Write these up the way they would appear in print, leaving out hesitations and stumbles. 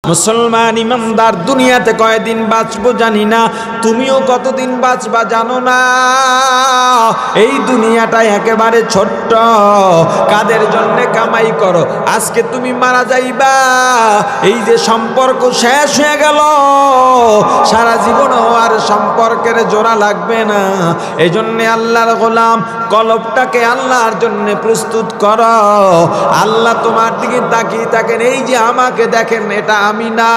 মুসলমান ইমানদার, দুনিয়াতে কয়দিন বাঁচবো জানি না, তুমিও কতদিন বাঁচবা জানো না। এই দুনিয়াটা একেবারে ছোট্ট। কাদের জন্য কামাই করো? আজকে তুমি মারা যাইবা, এই যে সম্পর্ক শেষ হয়ে গেল, সারা জীবনও আর সম্পর্কের জোড়া লাগবে না। এই জন্যে আল্লাহর গোলাম, কলবটাকে আল্লাহর জন্য প্রস্তুত করো। আল্লাহ তোমার দিকে তাকিয়ে থাকেন, এই যে আমাকে দেখেন, এটা আমি না।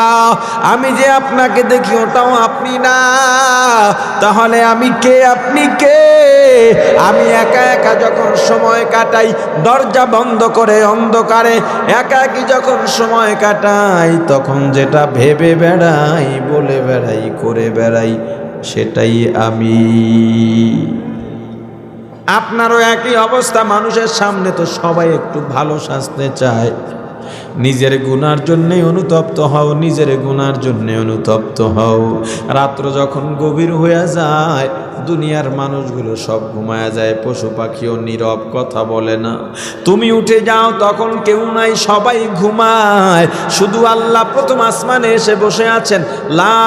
আমি যে আপনাকে দেখি, ওটাও আপনি না। তাহলে আমি কে, আপনি কে? আমি একা একা যখন সময় কাটাই, দরজা বন্ধ করে অন্ধকারে একাকী যখন সময় কাটাই, তখন যেটা ভেবে বেড়াই, বলে বেড়াই, করে বেড়াই, সেটাই আমি। আপনারও একই অবস্থা। মানুষের সামনে তো সবাই একটু ভালো সাজতে চায়। নিজের গুনার জন্যে অনুতপ্ত হও, নিজের গুনার জন্যে অনুতপ্ত হও। রাত্র যখন গভীর হয়ে যায়, দুনিয়ার মানুষগুলো সব ঘুমায়া যায়, পশু পাখিও নীরব, কথা বলে না। তুমি উঠে যাও, তখন কেউ নাই, সবাই ঘুমায়। শুধু আল্লাহ প্রথম আসমানে এসে বসে আছেন। লা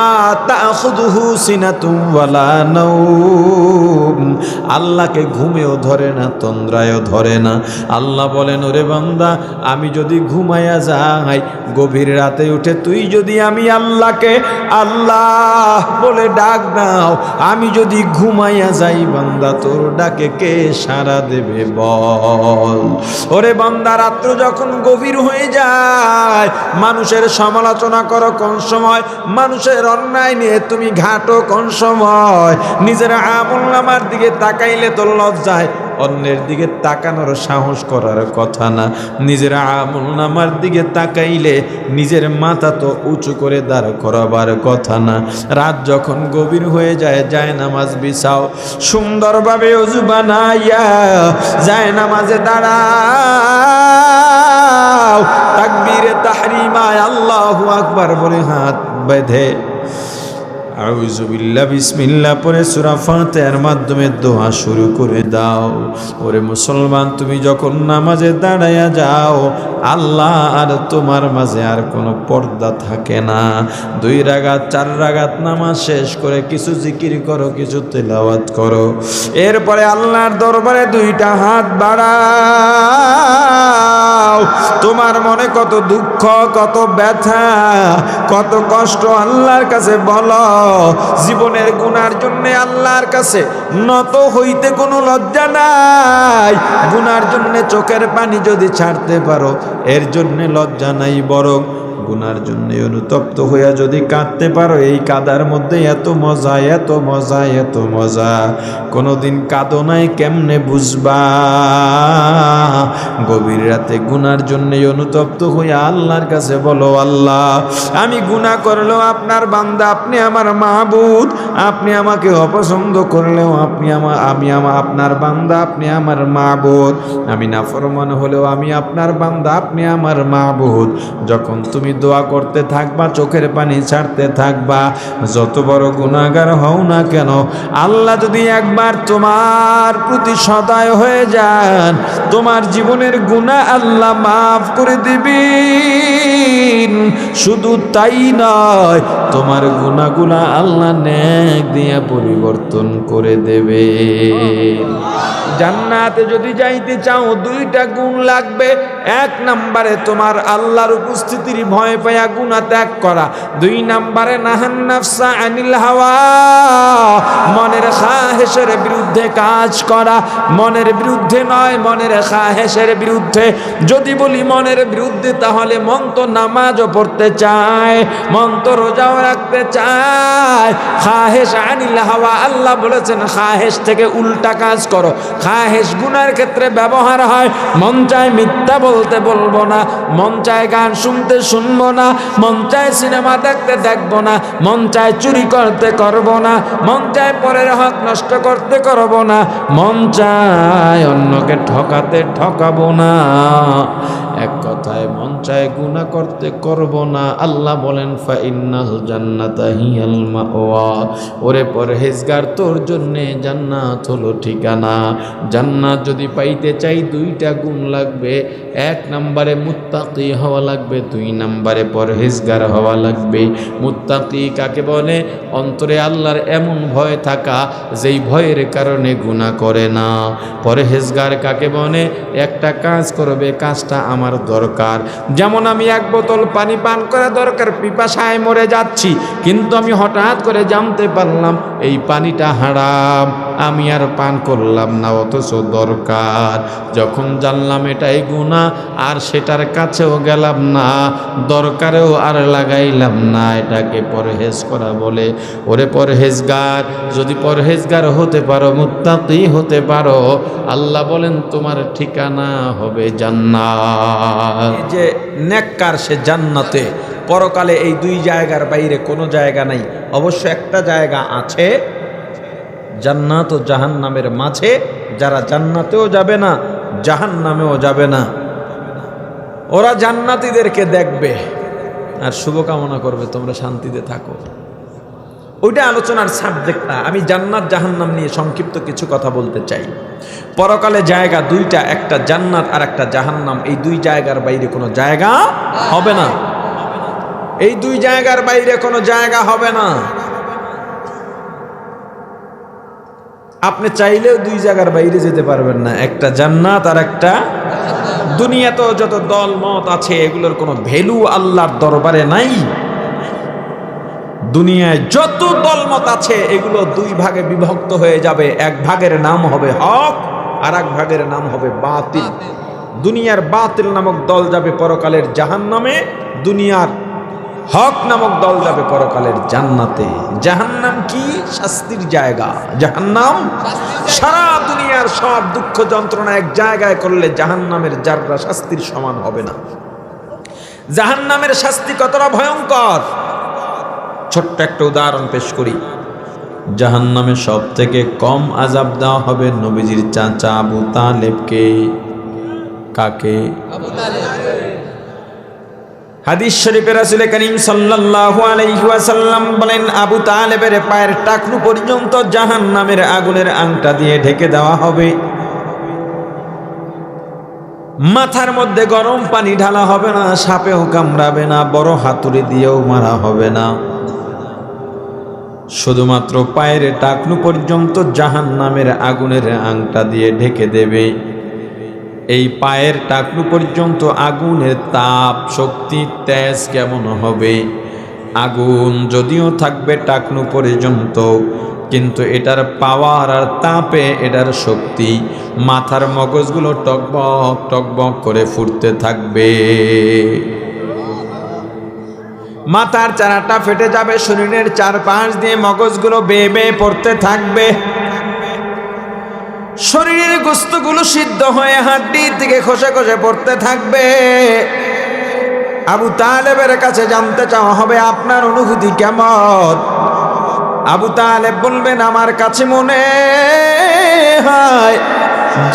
তাখুযুহু সিনাতুম ওয়ালা নাওম। আল্লাহকে ঘুমেও ধরে না, তন্দ্রায়ও ধরে না। আল্লাহ বলেন, ওরে বান্দা, আমি যদি ঘুমায়া যাই, গভীর রাতে উঠে তুই যদি আমি আল্লাহকে আল্লাহ বলে ডাক দাও, আমি যদি ঘুমাইয়া যাই, বান্দা তোর ডাকে কে সাড়া দেবে বল? ওরে বান্দা, রাত্র যখন গভীর হয়ে যায়, মানুষের সমালোচনা করো কোন সময়? মানুষের অন্যায় নিয়ে তুমি ঘাটো কোন সময়? নিজের আমলনামার দিকে তাকাইলে তো লজ্জায়, অন্যের দিকে তাকানোর সাহস করার কথা না। নিজের আমলনামার দিকে তাকাইলে নিজের মাথা তো উঁচু করে দাঁড় করাবার কথা না। রাত যখন গভীর হয়ে যায়, নামাজ বিছাও, সুন্দরভাবে ওযু বানাইয়া নামাজে দাঁড়াও, তাকবীরে তাহরিমায় আল্লাহু আকবার বলে হাত বেঁধে আউযু বিল্লাহ বিসমিল্লাহ পড়ে সূরা ফাতিহার মাধ্যমে দোয়া শুরু করে দাও। ওরে মুসলমান, তুমি যখন নামাজে দাঁড়ায়া যাও, আল্লাহ আর তোমার মাঝে আর কোনো পর্দা থাকে না। 2 রাকাত 4 রাকাত নামাজ শেষ করে কিছু জিকির করো, কিছু তেলাওয়াত করো। এরপরে আল্লাহর দরবারে 2টা হাত বাড়াও। তোমার মনে কত দুঃখ, কত ব্যথা, কত কষ্ট আল্লাহর কাছে বলো। জীবনের গুনার জন্য আল্লাহর কাছে নত হইতে কোনো লজ্জা নাই। গুনার জন্য চোখের পানি যদি ছাড়তে পারো, এর জন্য লজ্জা নাই। বরং গুনার জন্য অনুতপ্ত হইয়া যদি কাঁদতে পারো, এই কাদার মধ্যে এত মজা, এত মজা, এত মজা। কোনোদিন কাঁদো নাই, কেমনে বুঝবা? গভীর রাতে গুনার জন্য অনুতপ্ত হইয়া আল্লাহর কাছে বলো, আল্লাহ, আমি গুনাহ করলেও আপনার বান্দা, আপনি আমার মাহবুদ। আপনি আমাকে অপছন্দ করলেও আমি আপনার বান্দা, আপনি আমার মাহবুদ। আমি নাফরমান হলেও আমি আপনার বান্দা, আপনি আমার মাহবুদ। যখন তুমি দোয়া করতে থাকবা, চোখের পানি ছাড়তে থাকবা, যত বড় গুনাহগার হও না কেন, আল্লাহ যদি একবার তোমার প্রতি সদয় হয়ে যান, তোমার জীবনের গুনাহ আল্লাহ মাফ করে দিবেন। শুধু তাই নয়, তোমার গুনাহগুলা আল্লাহ নেক দিয়া পরিবর্তন করে দেবে। জান্নাতে যদি যাইতে চাও, 2টা গুণ লাগবে। 1 নম্বরে তোমার আল্লাহর উপস্থিতির ভয় পায়া গুনাহ ত্যাগ করা। 2 নম্বরে নাহান নাফসা আনিল হাওয়া, মনের খাহেশের বিরুদ্ধে কাজ করা। মনের বিরুদ্ধে নয়, মনের খাহেশের বিরুদ্ধে। যদি বলি মনের বিরুদ্ধে, তাহলে মন তো নামাজও পড়তে চায়, মন তো রোজাও রাখতে চায়। খাহেশ আনিল হাওয়া, আল্লাহ বলেছেন খাহেশ থেকে উল্টা কাজ করো। খাহেশ গুনার ক্ষেত্রে ব্যবহার হয়। মন চায় মিথ্যা বলতে বলবো না, মন চায় গান শুনতে শুনবো না, মন চায় সিনেমা দেখতে দেখবো না, মন চায় চুরি করতে করবো না, মন চায় পরের হক নষ্ট করতে করবো না, মন চায় অন্যকে ঠকাতে ঠকাবো না। এক কথায় মন চায় গুনাহ করতে করব না। আল্লাহ বলেন ফাইন্নাল জান্নাতা হিয়াল মাওয়া, ওরে পরহেজগার তোর জন্যে জান্নাত হলো ঠিকানা। জান্নাত যদি পাইতে চাই দুইটা গুণ লাগবে। এক নম্বরে মুত্তাকি হওয়া লাগবে, দুই নম্বরে পরহেজগার হওয়া লাগবে। মুত্তাকি কাকে বলে? অন্তরে আল্লাহর এমন ভয় থাকা যেই ভয়ের কারণে গুনাহ করে না। পরহেজগার কাকে বলে? একটা কাজ করবে, কাজটা আমার দরকার। যেমন আমি এক বোতল পানি পান করা দরকার, পিপাসায় মরে যাচ্ছি, কিন্তু আমি হঠাৎ করে জানতে পারলাম এই পানিটা হারাম, আমি আর পান করলাম না, অথচ দরকার। যখন জানলাম এটাই গুনাহ আর সেটার কাছেও গেলাম না, দরকারেও আর লাগাইলাম না, এটাকে পরহেজ করা বলে। ওরে পরহেজগার, যদি পরহেজগার হতে পারো, মুত্তাকি হতে পারো, আল্লাহ বলেন তোমার ঠিকানা হবে জান্নাত। এই যে নেককার সে জান্নাতে, পরকালে এই দুই জায়গার বাইরে কোনো জায়গা নাই। অবশ্য একটা জায়গা আছে, জান্নাত ও জাহান্নামের মাঝে। যারা জান্নাতেও যাবে না, জাহান্নামেও যাবে না, ওরা জান্নাতীদেরকে দেখবে আর শুভকামনা করবে তোমরা শান্তিতে থাকো। ওইটা আলোচনার সাবজেক্ট না। আমি জান্নাত জাহান্নাম নিয়ে সংক্ষিপ্ত কিছু কথা বলতে চাই। পরকালে জায়গা দুইটা, একটা জান্নাত আর একটা জাহান্নাম। এই দুই জায়গার বাইরে কোনো জায়গা হবে না। এই দুই জায়গার বাইরে কোনো জায়গা হবে না। আপনি চাইলেও দুই জায়গার বাইরে যেতে পারবেন না, একটা জান্নাত আর একটা। দুনিয়াতেও যত দল মত আছে এগুলোর কোনো ভ্যালু আল্লাহর দরবারে নাই। দুনিয়ায় যত দলমত আছে এগুলো দুই ভাগে বিভক্ত হয়ে যাবে। এক ভাগের নাম হবে হক আর এক ভাগের নাম হবে বাতিল। দুনিয়ার বাতিল নামক দল যাবে পরকালের জাহান্নামে, দুনিয়ার হক নামক দল যাবে পরকালের জান্নাতে। জাহান্নাম কি? শাস্তির জায়গা। জাহান্নাম সারা দুনিয়ার সব দুঃখ যন্ত্রণা এক জায়গায় করলে জাহান্নামের যাররা শাস্তির সমান হবে না। জাহান্নামের শাস্তি কতটা ভয়ঙ্কর, ছোট্ট একটা উদাহরণ পেশ করি। জাহান্নামে সব থেকে কম আযাব দেওয়া হবে নবীজির চাচা আবু তালেবকে। কাকে? আবু তালেব। হাদিস শরীফে রাসূল করিম সাল্লাল্লাহু আলাইহি ওয়াসাল্লাম বলেন, আবু তালেবের পায়ের টাকনু পর্যন্ত জাহান্নামের আগুনের আংটা দিয়ে ঢেকে দেওয়া হবে। মাথার মধ্যে গরম পানি ঢালা হবে না, সাপেও কামড়াবে না, বড় হাতুড়ি দিয়েও মারা হবে না। শুধুমাত্র পায়ের টাকনু পর্যন্ত জাহান্নামের আগুনের আংটা দিয়ে ঢেকে দেবে। এই পায়ের টাকনু পর্যন্ত আগুনের তাপ, শক্তি, তেজ কেমন হবে! আগুন যদিও থাকবে টাকনু পর্যন্ত, কিন্তু এটার পাওয়ার আর তাপে এটার শক্তি, মাথার মগজগুলো টকবক টকবক করে ফুটতে থাকবে। মাথার চারাটা ফেটে যাবে, শরীরের চারপাশ দিয়ে মগজগুলো বেয়ে বেয়ে পড়তে থাকবে। শরীরের গোস্তগুলো সিদ্ধ হয়ে হাড্ডির দিকে খসে খসে পড়তে থাকবে। আবু তালেবের কাছে জানতে চাওয়া হবে আপনার অনুভূতি কেমন? আবু তালেব বলবেন, আমার কাছে মনে হয়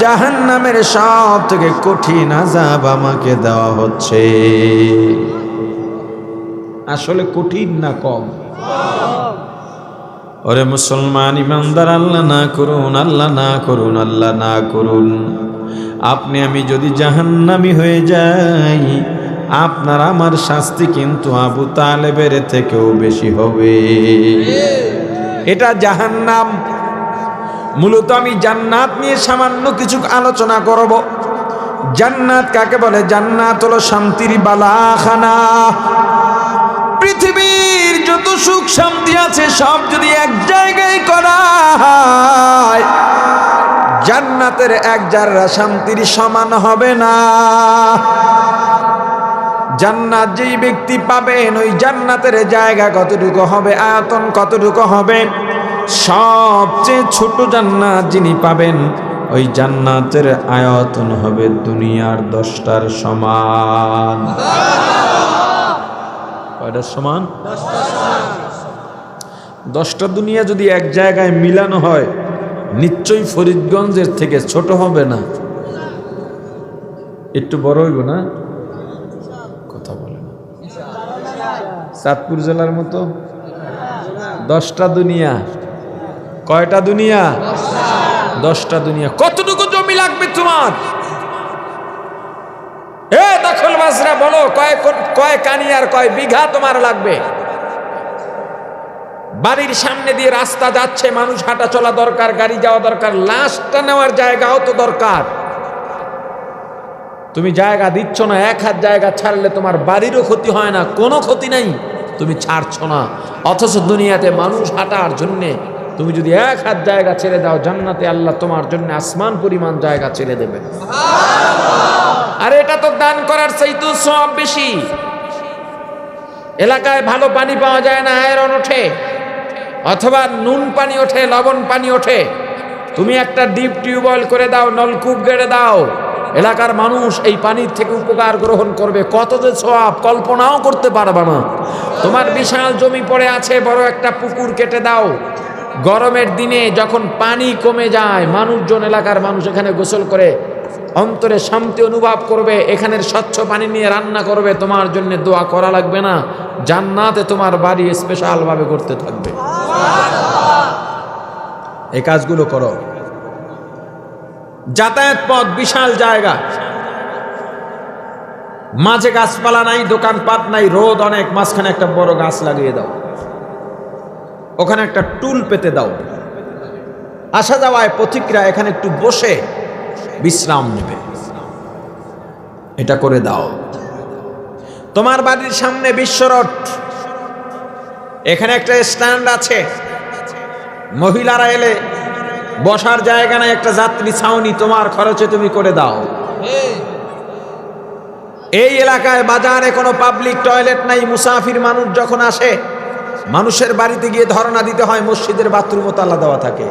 জাহান্নামের সব থেকে কঠিন আযাব আমাকে দেওয়া হচ্ছে। আসলে কঠিন না কম? ওরে মুসলমান ইমানদার, আল্লাহ না করুন, আল্লাহ না করুন, আল্লাহ না করুন, আপনি আমি যদি জাহান্নামী হয়ে যাই, আপনার আমার শাস্তি কিন্তু আবু তালেবের থেকেও বেশি হবে। এটা জাহান্নাম। মূলত আমি জান্নাত নিয়ে সামান্য কিছু আলোচনা করব। জান্নাত কাকে বলে? জান্নাত হলো শান্তির বালাখানা। পৃথিবীর যত সুখ শান্তি আছে সব যদি এক জায়গায় করা হয়, জান্নাতের এক জাররা শান্তির সমান হবে না। জান্নাত যেই ব্যক্তি পাবেন, ওই জান্নাতের জায়গা কতটুকু হবে, আয়তন কতটুকু হবে, সবচেয়ে ছোট জান্নাত যিনি পাবেন, ওই জান্নাতের আয়তন হবে দুনিয়ার 10টার সমান। কয়টার সমান? 10টা দুনিয়া যদি এক জায়গায় মিলানো হয়, নিশ্চয়ই ফরিদগঞ্জের থেকে ছোট হবে না, একটু বড় হইব না? চাঁদপুর জেলার মতো 10টা দুনিয়া। কয়টা দুনিয়া? 10টা দুনিয়া। কতটুকু জমি লাগবে তোমার? দখলবাজরা বলো, কয় কানি আর কয় বিঘা তোমার লাগবে? বাড়ির সামনে দিয়ে রাস্তা যাচ্ছে, মানুষ হাঁটা চলা দরকার, গাড়ি যাওয়া দরকার, লাশটা নেওয়ার জায়গাও তো দরকার। তুমি জায়গা দিচ্ছ না। 1 হাত জায়গা ছাড়লে তোমার বাড়িরও ক্ষতি হয় না, কোনো ক্ষতি নাই, তুমি ছাড়ছ না। অথচ দুনিয়াতে মানুষ হাঁটার জন্যে তুমি যদি 1 হাত জায়গা ছেড়ে দাও, জান্নাতে আল্লাহ তোমার জন্য আসমান পরিমাণ জায়গা ছেড়ে দেবে। আর এটা তো দান করার চাইতেও সওয়াব বেশি। এলাকায় ভালো পানি পাওয়া যায় না, আয়রন ওঠে, অথবা নুন পানি ওঠে, লবণ পানি ওঠে, তুমি একটা ডিপ টিউবওয়েল করে দাও, নলকূপ গেড়ে দাও, এলাকার মানুষ এই পানির থেকে উপকার গ্রহণ করবে। কত যে সওয়াব কল্পনাও করতে পারবে না। তোমার বিশাল জমি পড়ে আছে, বড় একটা পুকুর কেটে দাও। গরমের দিনে যখন পানি কমে যায়, মানুষজন, এলাকার মানুষ এখানে গোসল করে অন্তরে শান্তি অনুভব করবে, এখানের স্বচ্ছ পানি নিয়ে রান্না করবে, তোমার জন্য দোয়া করা লাগবে না, জান্নাতে তোমার বাড়ি স্পেশাল ভাবে করতে থাকবে। এই কাজগুলো করো। যাতায়াত পথ বিশাল জায়গা, মাঝে গাছপালা নাই, দোকানপাট নাই, রোদ অনেক, মাঝখানে একটা বড় গাছ লাগিয়ে দাও, ওখানে একটা টুল পেতে দাও, আসা যাওয়ায় পথিকরা এখানে একটু বসে বিশ্রাম নেবে, এটা করে দাও। তোমার বাড়ির সামনে বিশ্ব রোড, এখানে একটা স্ট্যান্ড আছে, মহিলারা এলে বসার জায়গা নাই, একটা যাত্রী ছাউনি তোমার খরচে তুমি করে দাও। এই এলাকায় বাজারে কোনো পাবলিক টয়লেট নাই, মুসাফির মানুষ যখন আসে, মানুষের বাড়িতে গিয়ে ধর্ণা দিতে হয়, মসজিদের বাথরুমও তালা দেওয়া থাকে।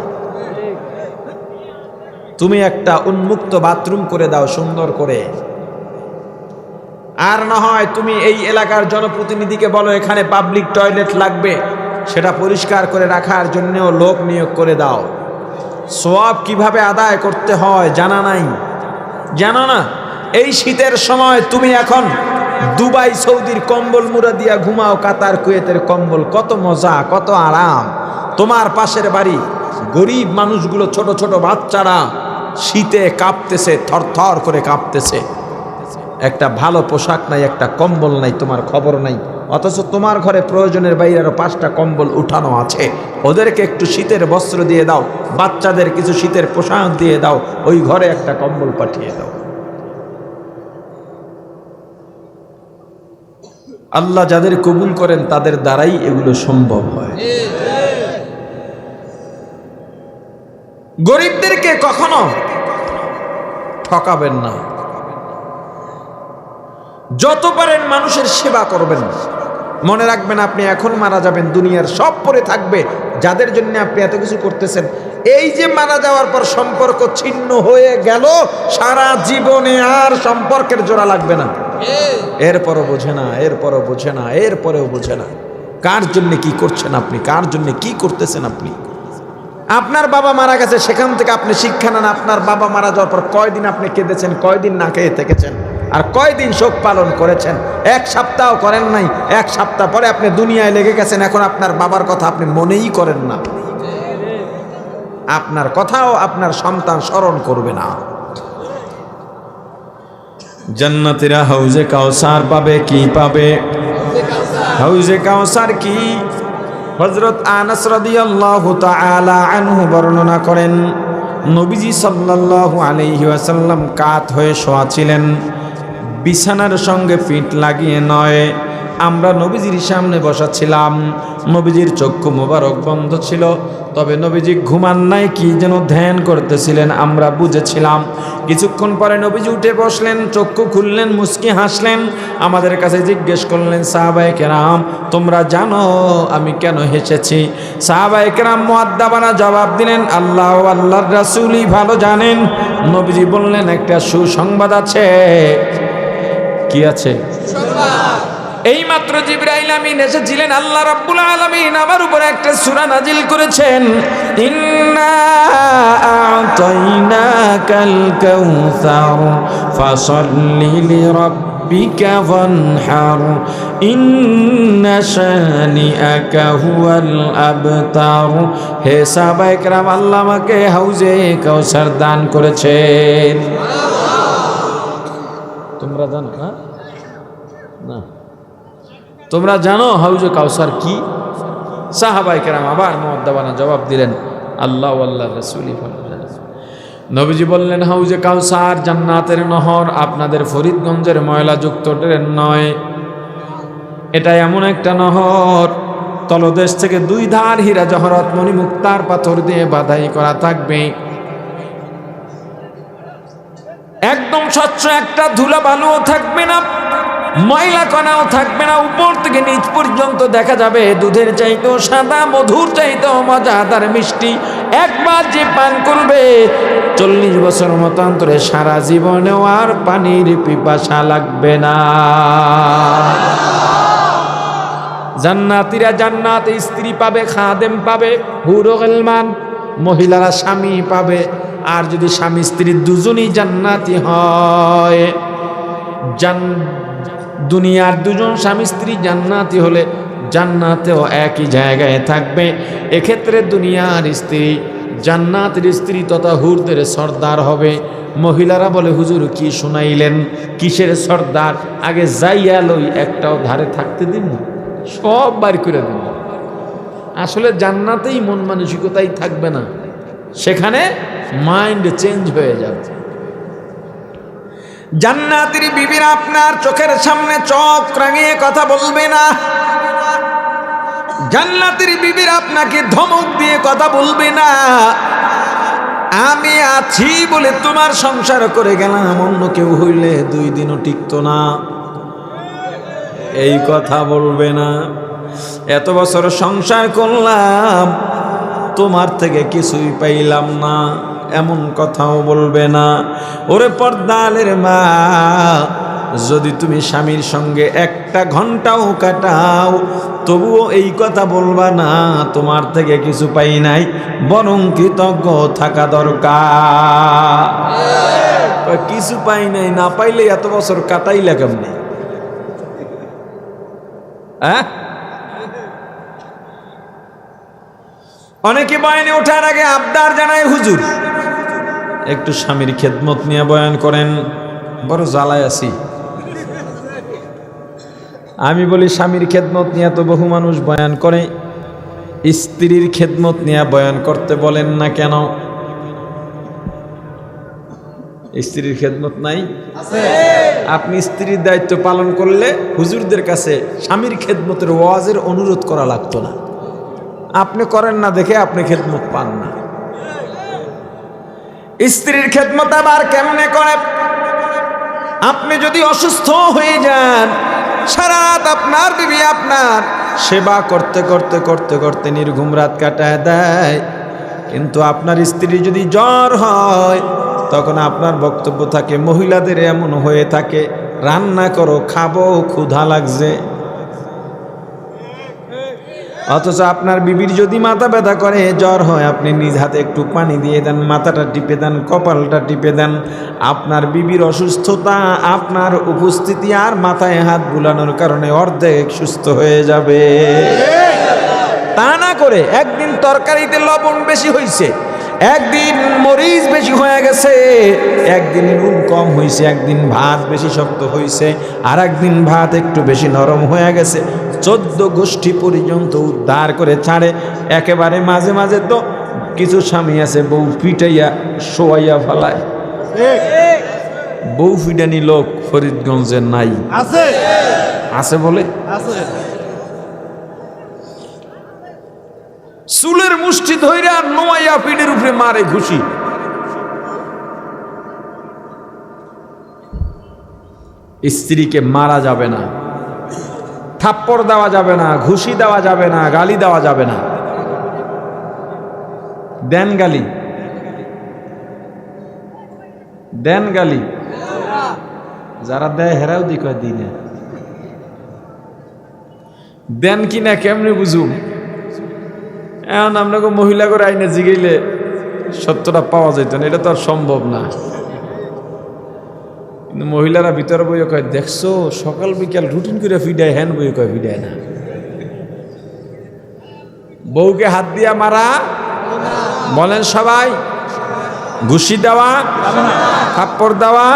তুমি একটা উন্মুক্ত বাথরুম করে দাও সুন্দর করে। আর না হয় তুমি এই এলাকার জনপ্রতিনিধিকে বলো এখানে পাবলিক টয়লেট লাগবে, সেটা পরিষ্কার করে রাখার জন্যও লোক নিয়োগ করে দাও। সওয়াব কিভাবে আদায় করতে হয় জানা নাই, জানো না? এই শীতের সময় তুমি এখন দুবাই সৌদির কম্বল মুড়া দিয়া ঘুমাও, কাতার কুয়েতের কম্বল, কত মজা, কত আরাম। তোমার পাশের বাড়ি গরিব মানুষগুলো, ছোট ছোট বাচ্চারা শীতে কাঁপতেছে, থরথর করে কাঁপতেছে, একটা ভালো পোশাক নাই, একটা কম্বল নাই, তোমার খবর নাই। অথচ তোমার ঘরে প্রয়োজনের বাইরে আরো 5টা কম্বল উঠানো আছে, ওদেরকে একটু শীতের বস্ত্র দিয়ে দাও, বাচ্চাদের কিছু শীতের পোশাক দিয়ে দাও, ওই ঘরে একটা কম্বল পাঠিয়ে দাও। আল্লাহ যাদের কবুল করেন তাদের দ্বারাই এগুলো সম্ভব হয়। গরিবদেরকে কখনো ঠকাবেন না, যত পারেন মানুষের সেবা করবেন। মনে রাখবেন আপনি এখন মারা যাবেন, দুনিয়ার সব পড়ে থাকবে, যাদের জন্য আপনি এত কিছু করতেছেন, এই যে মারা যাওয়ার পর সম্পর্ক ছিন্ন হয়ে গেল, সারা জীবনে আর সম্পর্কের জোড়া লাগবে না। এরপরও বোঝে না, এরপরও বোঝে না, এরপরেও বোঝে না কার জন্য কি করছেন আপনি, কার জন্য কি করতেছেন আপনি। আপনার বাবা মারা গেছে, সেখান থেকে আপনি শিক্ষা নেন। আপনার বাবা মারা যাওয়ার পর কয়দিন আপনি কেঁদেছেন, কয়দিন না খেয়ে থেকেছেন, আর কয়দিন শোক পালন করেছেন? 1 সপ্তাহ করেন নাই। 1 সপ্তাহ পরে আপনি দুনিয়ায় লেগে গেছেন, এখন আপনার বাবার কথা আপনি মনেই করেন না, আপনার কথাও আপনার সন্তান স্মরণ করবে না। জান্নাতীরা হাউজে কাউসার পাবে, কি পাবে? হাউজে কাউসার কি? হযরত আনাস রাদিয়াল্লাহু তাআলা আনহু বর্ণনা করেন, নবীজি সাল্লাল্লাহু আলাইহি ওয়াসাল্লাম কাত হয়ে শোয়া ছিলেন, বিছানার সঙ্গে পিঠ লাগিয়ে নয়। আমরা নবীজির সামনে বসা ছিলাম, নবীজির চক্ষু মোবারক বন্ধ ছিল, তবে নবীজি ঘুমান নাই, কি যেন ধ্যান করতেছিলেন আমরা বুঝেছিলাম। কিছুক্ষণ পরে নবীজি উঠে বসলেন, চক্ষু খুললেন, মুস্কি হাসলেন, আমাদের কাছে জিজ্ঞেস করলেন, সাহাবায়ে কেরাম তোমরা জানো আমি কেন হেসেছি? সাহাবায়ে কেরাম মুআদ্দাবানা জবাব দিলেন, আল্লাহ ও আল্লাহর রাসূলই ভালো জানেন। নবীজি বললেন, একটা সুসংবাদ আছে। কি আছে? এইমাত্র জিবরাইল আমিন এসেছিলেন, আল্লাহ রাব্বুল আলামিন আমার উপর একটা সূরা নাজিল করেছেন, ইন্না আ'তাইনাকাল কাউসার ফাসাল্লি লিরাব্বিকা রাব্বিকা ফানহার ইন্না শানিআকা হুয়াল আবতার। হে সাহাবায়ে কেরাম, আল্লাহ আমাকে হাউজে কাউসার দান করেছেন। তোমরা জানো না? না, তোমরা জানো হাউজে কাউসার কি? সাহাবায়ে কেরাম আবার মুআদ্দাবানা জবাব দিলেন, আল্লাহ ও আল্লাহর রাসূলই ভালো জানেন। নবীজি বললেন, হাউজে কাউসার জান্নাতের নহর, আপনাদের ফরিদগঞ্জের ময়লাযুক্ত ট্রেন নয়। এটা এমন একটা নহর, তলদেশ থেকে দুই ধার হীরা জহরত মণিমুক্তার পাথর দিয়ে বাধাই করা থাকবে। একদম স্বচ্ছ, একটা ধুলা বালুও থাকবে না, ময়লা কণাও থাকবে না। উপর থেকে নিচ পর্যন্ত দেখা যাবে দুধের চাইতেও সাদা, মধুর চাইতেও মজাদার মিষ্টি। একবার যে পান করবে 40 বছর মতান্তরে সারা জীবনেও আর পানির পিপাসা লাগবে না। জান্নাতীরা জান্নাতে স্ত্রী পাবে, খাদেম পাবে, হুরুল গিলমান মহিলারা স্বামী পাবে। আর যদি স্বামী স্ত্রী দুজনই জান্নাতি হয়, দুনিয়ার দুজন স্বামী স্ত্রী জান্নাতি হলে জান্নাতেও একই জায়গায় থাকবে। এক্ষেত্রে দুনিয়ার স্ত্রী জান্নাতের স্ত্রী তথা হুরদের সর্দার হবে। মহিলারা বলে, হুজুর কি শুনাইলেন, কিসের সর্দার? আগে যাইয়া লই, একটাও ধারে থাকতে দিন না, সব বার করে দিন। আসলে জান্নাতেই মন মানসিকতাই থাকবে না, সেখানে মাইন্ড চেঞ্জ হয়ে যাবে। জান্নাতের বিবিরা আপনার চোখের সামনে চোখ রাঙিয়ে কথা বলবে না। জান্নাতের বিবিরা আপনাকে ধমক দিয়ে কথা বলবে না। আমি আছি বলে তোমার সংসার করে গেলাম, অন্য কেউ হইলে 2 দিনও টিকতো না, এই কথা বলবে না। এত বছর সংসার করলাম, তোমার থেকে কিছুই পাইলাম না, এমন কথাও বলবে না। ওরে পর্দালের মা, যদি তুমি স্বামীর সঙ্গে 1টা ঘন্টাও কাটাও, তবুও এই কথা বলবা না তোমার থেকে কিছু পাই নাই, বরং কৃতজ্ঞ থাকা দরকার। কিছু পাই নাই, না পাইলে এত বছর কাটাইলা কেমনে? হ্যাঁ, অনেকে বয়ানে ওঠার আগে আবদার জানায়, হুজুর একটু স্বামীর খেদমত নিয়ে বয়ান করেন, বড় জ্বালায় আছি। আমি বলি, স্বামীর খেদমত নিয়ে তো বহু মানুষ বয়ান করে, স্ত্রীর খেদমত নিয়ে বয়ান করতে বলেন না কেন? স্ত্রীর খেদমত নাই? আপনি স্ত্রীর দায়িত্ব পালন করলে হুজুরদের কাছে স্বামীর খেদমতের ওয়াজের অনুরোধ করা লাগতো না। আপনি করেন না দেখে আপনি খেদমত পান না। স্ত্রীর খেদমত আবার কেমনে করে? আপনি যদি অসুস্থ হয়ে যান, সারা রাত আপনার বিবি আপনার সেবা করতে করতে করতে করতে নির্ঘুম রাত কাটায় দেয়, কিন্তু আপনার স্ত্রী যদি জ্বর হয়, তখন আপনার বক্তব্য থাকে, মহিলাদের এমন হয়ে থাকে, রান্না করো, খাবো, ক্ষুধা লাগছে। অথচ আপনার বিবির যদি মাথা ব্যথা করে, জ্বর হয়, আপনি নিজ হাতে একটু পানি দিয়ে দেন, মাথাটা টিপে দেন, কপালটা টিপে দেন। আপনার বিবির অসুস্থতা আপনার উপস্থিতি আর মাথায় হাত বুলানোর কারণে অর্ধেক সুস্থ হয়ে যাবে। তা না করে একদিন তরকারিতে লবণ বেশি হয়েছে, একদিন মরিচ বেশি হয়ে গেছে, একদিন নুন কম হয়েছে, একদিন ভাত বেশি শক্ত হয়েছে, আর একদিন ভাত একটু বেশি নরম হয়ে গেছে, 14 গোষ্ঠী পর্যন্ত উদ্ধার করে ছাড়ে। একেবারে মাঝে মাঝে তো কিছু স্বামী আছে বউ পিটাইয়া শোয়াইয়া ফেলায়। বউ পিটানি লোক ফরিদগঞ্জে নাই? আছে, আছে বলে আছে। চুলের মুষ্টি ধইরা নোয়াইয়া পিঠের উপরে মারে ঘুষি। স্ত্রীকে মারা যাবে না, থাপ্পড় দেওয়া যাবে না, ঘুষি দেওয়া যাবে না, গালি দেওয়া যাবে না। দেন গালি, দেন গালি, যারা দেয় হেরাও দি কয় দিনে দেন কিনা কেমনে বুঝুম? এখন আমরা মহিলা করে আইনে জিগাইলে সত্যটা পাওয়া যেত না, এটা তো আর সম্ভব না। কিন্তু মহিলারা ভিতরে বইয়ে কয়, দেখছো সকাল বিকাল রুটিন করে ফিডায়, হ্যান বইয়ে কয় ফিডায় না। বউকে হাত দিয়া মারা বলেন সবাই, ঘুষি দেওয়া, থাপ্পড় দেওয়া,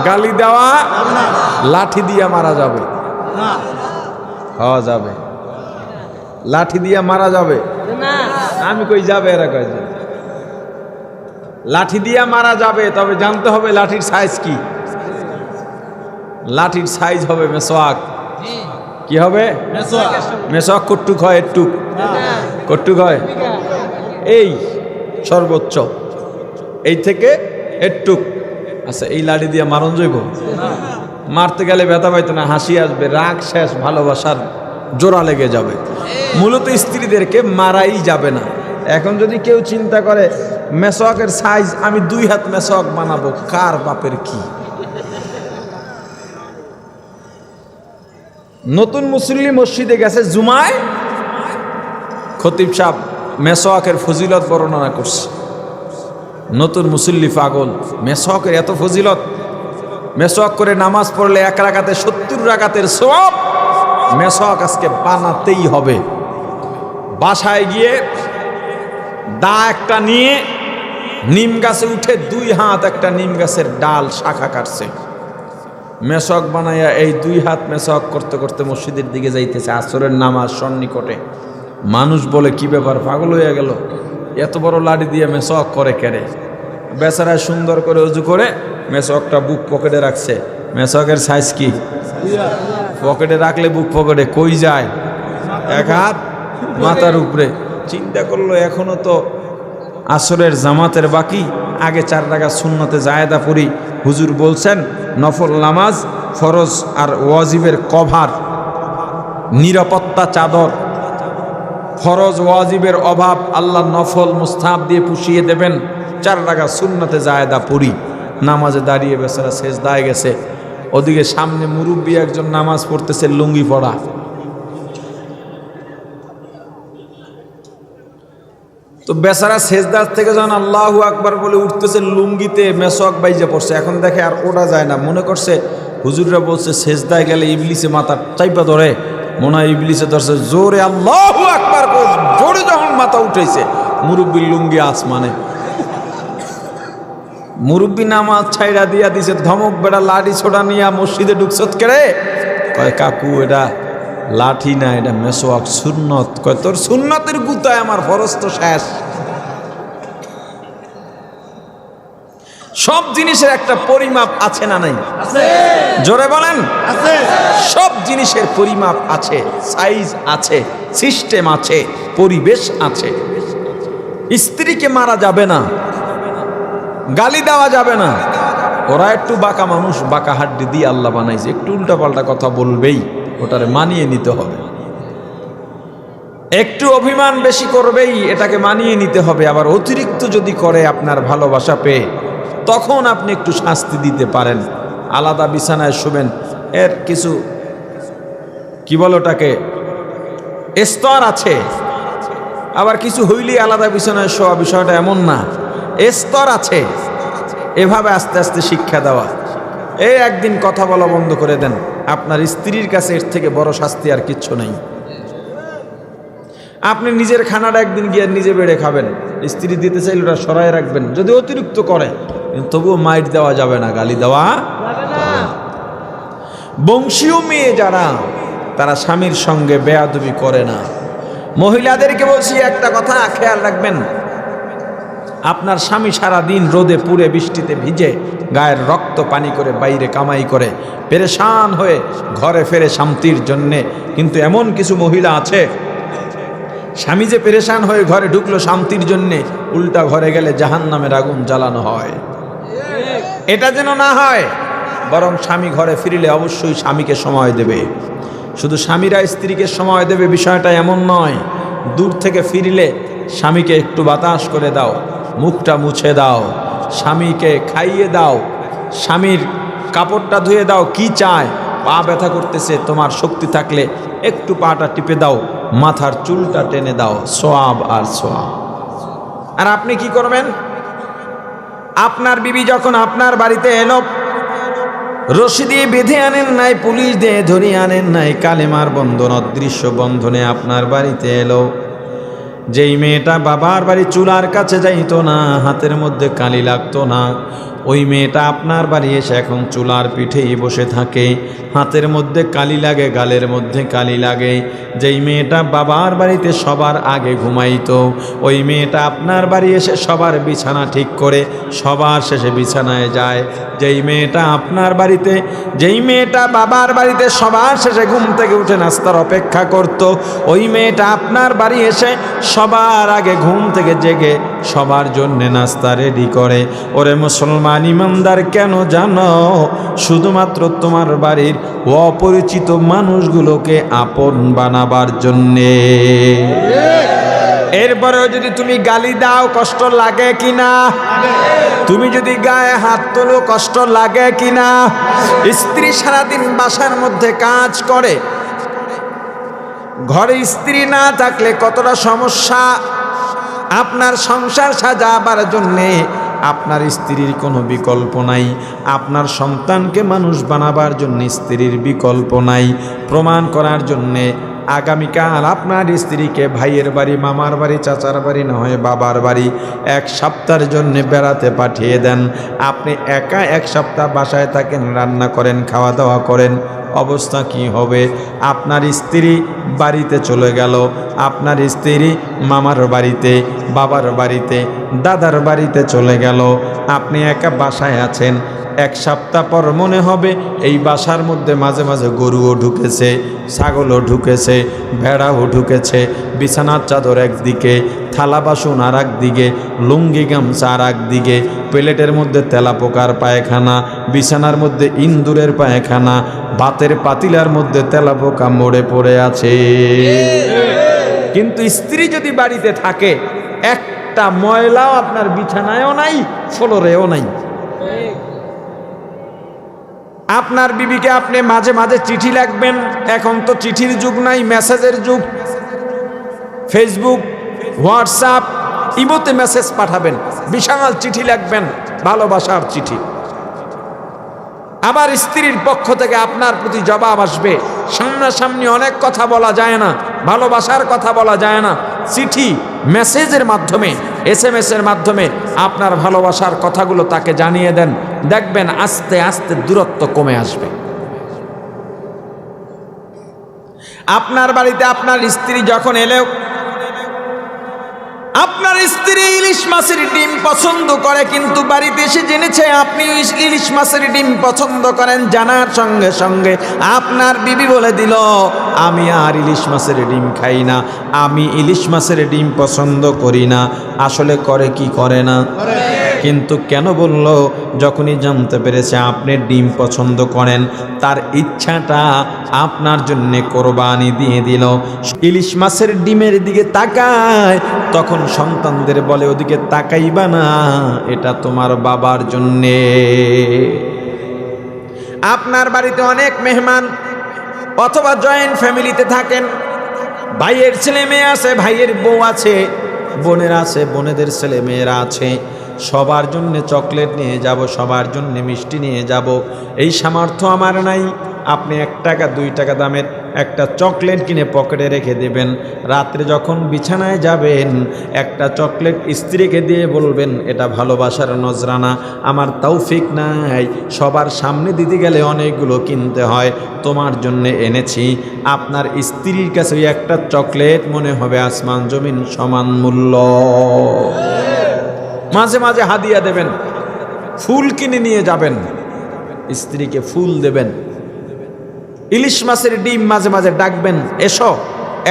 গালি দেওয়া, লাঠি দিয়া মারা যাবে। হওয়া যাবে, লাঠি দিয়া মারা যাবে। আমি কই যাবে, এরা কয় যাবে। লাঠি দিয়া মারা যাবে, তবে জানতে হবে লাঠির সাইজ কি। লাঠির সাইজ হবে মেসওয়াক। কি হবে? মেসওয়াক কটুক হয়, একটু কটুক হয়, এই সর্বোচ্চ এই থেকে একটু। আচ্ছা, এই লাঠি দিয়ে মারণ যাইব? মারতে গেলে ব্যথা পাইতো না, হাসি আসবে, রাগ শেষ, ভালোবাসার জোড়া লেগে যাবে। মূলত স্ত্রীদেরকে মারাই যাবে না। এখন যদি কেউ চিন্তা করে মেসওয়াকের সাইজ আমি 2 হাত মেসওয়াক বানাবো, কার বাপের কি? নতুন মুসল্লি মসজিদে গেছে জুমায়, খতিব সাহেব মেসওয়াকের ফজিলত বর্ণনা করছে। নতুন মুসল্লি পাগল, মেসওয়াকের এত ফজিলত, মেসওয়াক করে নামাজ পড়লে 1 রাকাতে 70 রাকাতের সওয়াব। মেসওয়াক আজকে বানাতেই হবে। বাসায় গিয়ে দা একটা নিয়ে নিম গাছে উঠে 2 হাত একটা নিম গাছের ডাল শাখা কাটছে, মেসওয়াক বানাইয়া এই 2 হাত মেসওয়াক করতে করতে মসজিদের দিকে যাইতেছে। আসরের নামাজ সন্নিকটে। মানুষ বলে, কি ব্যাপার, পাগল হয়ে গেল, এত বড় লাঠি দিয়ে মেসওয়াক করে কেড়ে? বেচারায় সুন্দর করে উজু করে মেসওয়াকটা বুক পকেটে রাখছে। মেসওয়াকের সাইজ কি? পকেটে রাখলে বুক পকেটে কই যায়? 1 হাত মাথার উপরে। চিন্তা করলো এখনো তো আসরের জামাতের বাকি, আগে 4 রাকাত সুন্নতে জায়েদা পড়ি। হুজুর বলছেন নফল নামাজ, ফরজ আর ওয়াজিবের কভার, নিরাপত্তা চাদর। ফরজ ওয়াজিবের অভাব আল্লাহ নফল মুস্তাহাব দিয়ে পুষিয়ে দেবেন। 4 রাকাত সুন্নতে জায়েদা পড়ি। নামাজে দাঁড়িয়ে বেচারা সেজদায় গেছে। ওদিকে সামনে মুরব্বী একজন নামাজ পড়তেছে, লুঙ্গি পড়া। তো বেচারা সেজদার থেকে যখন আল্লাহু আকবার বলে উঠতেছে, লুঙ্গিতে মেসওয়াক বাইজা পড়ছে। এখন দেখে আর ওঠা যায় না, মনে করছে হুজুররা বলছে সেজদায় গেলে ইবলিসে মাথা চাইপা ধরে, মনে হয় ইবলিসে ধরছে। জোরে আল্লাহু আকবার জোরে যখন মাথা উঠেছে, মুরব্বীর লুঙ্গি আসমানে। মুরব্বী নামাজ ছাইড়া দিয়া দিছে, ধমক বেড়া লাঠি ছোটা নিয়া মসজিদে ঢুকছত কেড়ে। কয়, কাকু এটা লাঠি না, এটা মেসওয়াক, সুন্নত। কয়, তোর সুন্নতের গুতায় আমার ফরজ তো শেষ। সব জিনিসের একটা পরিমাপ আছে না নাই? জোরে বলেন। সব জিনিসের পরিমাপ আছে, সাইজ আছে, সিস্টেম আছে, পরিবেশ আছে। স্ত্রীকে মারা যাবে না, গালি দেওয়া যাবে না। ওরা একটু বাঁকা মানুষ, বাঁকা হাড্ডি দিয়ে আল্লাহ বানাইছে, একটু উল্টাপাল্টা কথা বলবেই, ওটারে মানিয়ে নিতে হবে। একটু অভিমান বেশি করবেই, এটাকে মানিয়ে নিতে হবে। আবার অতিরিক্ত যদি করে আপনার ভালোবাসা পেয়ে, তখন আপনি একটু শাস্তি দিতে পারেন। আলাদা বিছানায় শুবেন, এর কিছু কি বলো ওটাকে স্তর আছে। আবার কিছু হইলেই আলাদা বিছানায় শোয়া, বিষয়টা এমন না, স্তর আছে। এভাবে আস্তে আস্তে শিক্ষা দেওয়া। এই একদিন কথা বলা বন্ধ করে দেন, আপনার স্ত্রীর কাছে এর থেকে বড় শাস্তি আর কিচ্ছু নেই। আপনি নিজের খানাটা একদিন গিয়ে নিজে বেড়ে খাবেন, স্ত্রী দিতে চাইলে ওটা সরাই রাখবেন। যদি অতিরিক্ত করে, তবুও মাইট দেওয়া যাবে না, গালি দেওয়া যাবে না। বংশীয় মেয়ে যারা, তারা স্বামীর সঙ্গে বেয়াদবি করে না। মহিলাদেরকে বলছি একটা কথা খেয়াল রাখবেন, আপনার স্বামী সারা দিন রোদে পুড়ে বৃষ্টিতে ভিজে গায়ের রক্ত পানি করে বাইরে কামাই করে পেরেশান হয়ে ঘরে ফেরে শান্তির জন্যে। কিন্তু এমন কিছু মহিলা আছে, স্বামী যে পেরেশান হয়ে ঘরে ঢুকলো শান্তির জন্যে, উল্টা ঘরে গেলে জাহান্নামের আগুন জ্বালানো হয়। এটা যেন না হয়, বরং স্বামী ঘরে ফিরলে অবশ্যই স্বামীকে সময় দেবে। শুধু স্বামীরা স্ত্রীকে সময় দেবে বিষয়টা এমন নয়। দূর থেকে ফিরলে স্বামীকে একটু বাতাস করে দাও, মুখটা মুছে দাও, স্বামীকে খাইয়ে দাও, স্বামীর কাপড়টা ধুয়ে দাও। কি চায়? পা ব্যথা করতেছে, তোমার শক্তি থাকলে একটু পাটা টিপে দাও, মাথার চুলটা টেনে দাও, সোয়াব আর সোয়াব। আর আপনি কি করবেন? আপনার বিবি যখন আপনার বাড়িতে এলো, রশি দিয়ে বেঁধে আনেন নাই, পুলিশ দিয়ে ধরে আনেন নাই, কালেমার বন্ধন অদৃশ্য বন্ধনে আপনার বাড়িতে এলো। যেই মেয়েটা বাবার বাড়ি চুলার কাছে যাইতো না, হাতের মধ্যে কালি লাগতো না, ওই মেয়েটা আপনার বাড়ি এসে এখন চুলার পিঠেই বসে থাকে, হাতের মধ্যে কালি লাগে, গালের মধ্যে কালি লাগে। যেই মেয়েটা বাবার বাড়িতে সবার আগে ঘুমাইতো, ওই মেয়েটা আপনার বাড়ি এসে সবার বিছানা ঠিক করে সবার শেষে বিছানায় যায়। যেই মেয়েটা আপনার বাড়িতে, যেই মেয়েটা বাবার বাড়িতে সবার শেষে ঘুম থেকে উঠে নাস্তার অপেক্ষা করত, ওই মেয়েটা আপনার বাড়ি এসে সবার আগে ঘুম থেকে জেগে সবার জন্যে নাস্তা রেডি করে। ওরে মুসলমান ইমানদার, কেন জানো? শুধুমাত্র তোমার বাড়ির অপরিচিত মানুষগুলোকে আপন বানাবার জন্যে। এরপরেও যদি তুমি গালি দাও, কষ্ট লাগে কিনা? তুমি যদি গায়ে হাত তোলো, কষ্ট লাগে কিনা? স্ত্রী সারাদিন বাসার মধ্যে কাজ করে, ঘরে স্ত্রী না থাকলে কতটা সমস্যা। আপনার সংসার সাজাবার জন্যে আপনার স্ত্রীর কোনো বিকল্প নাই, আপনার সন্তানকে মানুষ বানাবার জন্য স্ত্রীর বিকল্প নাই। প্রমাণ করার জন্যে আগামীকাল আপনার স্ত্রীকে ভাইয়ের বাড়ি, মামার বাড়ি, চাচার বাড়ি, না হয় বাবার বাড়ি এক সপ্তাহের জন্য বেড়াতে পাঠিয়ে দেন। আপনি একা এক সপ্তাহ বাসায় থাকেন, রান্না করেন, খাওয়া দাওয়া করেন, অবস্থা কি হবে? আপনার স্ত্রী বাড়িতে চলে গেল, আপনার স্ত্রী মামার বাড়িতে, বাবার বাড়িতে, দাদার বাড়িতে চলে গেল, আপনি একা বাসায় আছেন। এক সপ্তাহ পর মনে হবে এই বাসার মধ্যে মাঝে মাঝে গরুও ঢুকেছে, ছাগলও ঢুকেছে, ভেড়াও ঢুকেছে, বিছানার চাদর একদিকে, থালা বাসন আর একদিকে, লুঙ্গি গামছা আর একদিকে, প্লেটের মধ্যে তেলাপোকার পায়খানা, বিছানার মধ্যে ইন্দুরের পায়খানা, ভাতের পাতিলার মধ্যে তেলাপোকা মরে পড়ে আছে। কিন্তু স্ত্রী যদি বাড়িতে থাকে, একটা ময়লাও আপনার বিছানায়ও নাই, ফ্লোরেও নাই। আপনার বিবিকে আপনি মাঝে মাঝে চিঠি লিখবেন, এখন তো চিঠির যুগ নাই, মেসেজের যুগ। ফেসবুক, হোয়াটসঅ্যাপ, ইমোতে মেসেজ পাঠাবেন, বিশাল চিঠি লিখবেন, ভালোবাসার চিঠি। আবার স্ত্রীর পক্ষ থেকে আপনার প্রতি জবাব আসবে। সামনাসামনি অনেক কথা বলা যায় না, ভালোবাসার কথা বলা যায় না, চিঠি, মেসেজের মাধ্যমে, SMS এর মাধ্যমে আপনার ভালোবাসার কথাগুলো তাকে জানিয়ে দেন, দেখবেন আস্তে আস্তে দূরত্ব কমে আসবে। আপনার বাড়িতে আপনার স্ত্রী যখন এলেও, আপনার স্ত্রী ইলিশ মাছের ডিম পছন্দ করে, কিন্তু বাড়িতে এসে জেনেছে আপনি ইলিশ মাছের ডিম পছন্দ করেন। জানার সঙ্গে সঙ্গে আপনার বিবি বলে দিল, আমি আর ইলিশ মাছের ডিম খাই না, আমি ইলিশ মাছের ডিম পছন্দ করি না। আসলে করে কি করে না? কিন্তু কেন বলল? যখনই জানতে পেরেছে আপনি ডিম পছন্দ করেন, তার ইচ্ছাটা আপনার জন্য কোরবানি দিয়ে দিল। ইলিশ মাছের ডিমের দিকে তাকায়, তখন সন্তানদের বলে ওদিকে তাকাইবা না, এটা তোমার বাবার জন্যে। আপনার বাড়িতে অনেক মেহমান অথবা জয়েন্ট ফ্যামিলিতে থাকেন, ভাইয়ের ছেলে মেয়ে আছে, ভাইয়ের বউ আছে, বোনের আছে, বোনেদের ছেলে মেয়েরা আছে। সবার জন্য চকলেট নিয়ে যাব, সবার জন্য মিষ্টি নিয়ে যাব, এই সামর্থ্য আমার নাই। আপনি 1 টাকা 2 টাকা দামের একটা চকলেট কিনে পকেটে রেখে দেবেন। রাত্রে যখন বিছানায় যাবেন, একটা চকলেট স্ত্রীকে দিয়ে বলবেন, এটা ভালোবাসার নজরানা, আমার তৌফিক নাই, সবার সামনে দিতে গেলে অনেকগুলো কিনতে হয়, তোমার জন্য এনেছি। আপনার স্ত্রীর কাছে ওই একটা চকলেট মনে হবে আসমান জমিন সমান মূল্য। মাঝে মাঝে হাদিয়া দেবেন, ফুল কিনে নিয়ে যাবেন, স্ত্রীকে ফুল দেবেন। ইলিশ মাছের ডিম মাঝে মাঝে ডাকবেন, এসো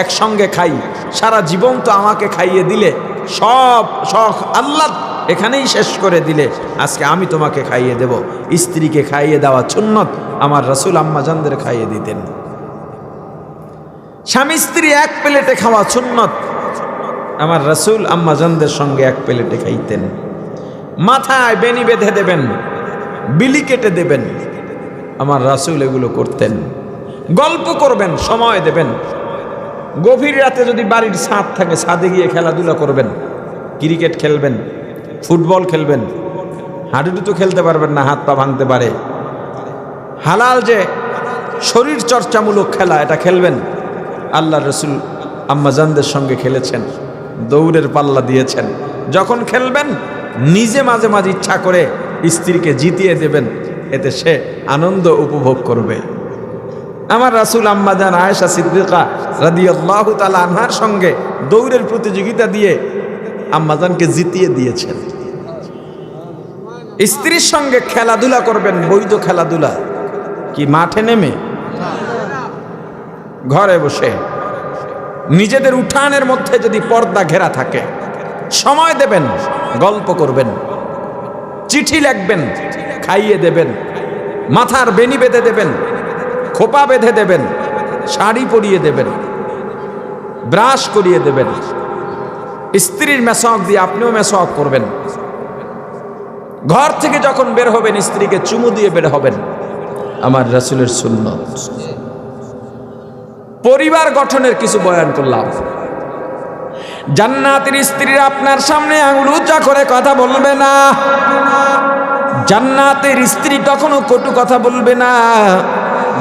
একসঙ্গে খাই, সারা জীবন তো আমাকে খাইয়ে দিলে, সব শখ আল্লাহ এখানেই শেষ করে দিলে, আজকে আমি তোমাকে খাইয়ে দেব। স্ত্রীকে খাইয়ে দেওয়া সুন্নত, আমার রাসূল আম্মা জানদের খাইয়ে দিতেন। স্বামী স্ত্রী এক প্লেটে খাওয়া সুন্নত, আমার রাসূল আম্মা জানদের সঙ্গে এক প্লেটে খাইতেন। মাথায় বেনি বেঁধে দেবেন, বিলি কেটে দেবেন, আমার রাসূল এগুলো করতেন। গল্প করবেন, সময় দেবেন। গভীর রাতে যদি বাড়ির ছাদ থাকে, ছাদে গিয়ে খেলাধুলা করবেন, ক্রিকেট খেলবেন, ফুটবল খেলবেন। হাডুডু তো খেলতে পারবেন না, হাত পা ভাঙতে পারে। হালাল যে শরীর চর্চামূলক খেলা, এটা খেলবেন। আল্লাহ রসুল আম্মাজানদের সঙ্গে খেলেছেন, দৌড়ের পাল্লা দিয়েছেন। যখন খেলবেন নিজে মাঝে মাঝে ইচ্ছা করে স্ত্রীকে জিতিয়ে দেবেন, এতে সে আনন্দ উপভোগ করবে। আমার রাসূল আম্মাজান আয়েশা সিদ্দিকা রাদিয়াল্লাহু তাআলা আনহার সঙ্গে দৌড়ের প্রতিযোগিতা দিয়ে আম্মাজানকে জিতিয়ে দিয়েছেন। স্ত্রীর সঙ্গে খেলাধুলা করবেন, বৈধ খেলাধুলা। কি মাঠে নেমে? ঘরে বসে নিজেদের উঠানের মধ্যে যদি পর্দা ঘেরা থাকে, সময় দেবেন, গল্প করবেন, চিঠি লিখবেন, খাইয়ে দেবেন, মাথার বেনি বেঁধে দেবেন, খোপা বেঁধে দেবেন, শাড়ি পরিয়ে দেবেন, ব্রাশ করিয়ে দেবেন। স্ত্রীর মেসওয়াক দিয়ে আপনিও মেসওয়াক করবেন। ঘর থেকে যখন বের হবেন স্ত্রীকে চুমু দিয়ে বের হবেন, আমার রাসূলের সুন্নাত। পরিবার গঠনের কিছু বয়ান করলাম। জান্নাতের স্ত্রীরা আপনার সামনে আঙুল উঁচা করে কথা বলবে না। জান্নাতের স্ত্রী কখনো কটু কথা বলবে না,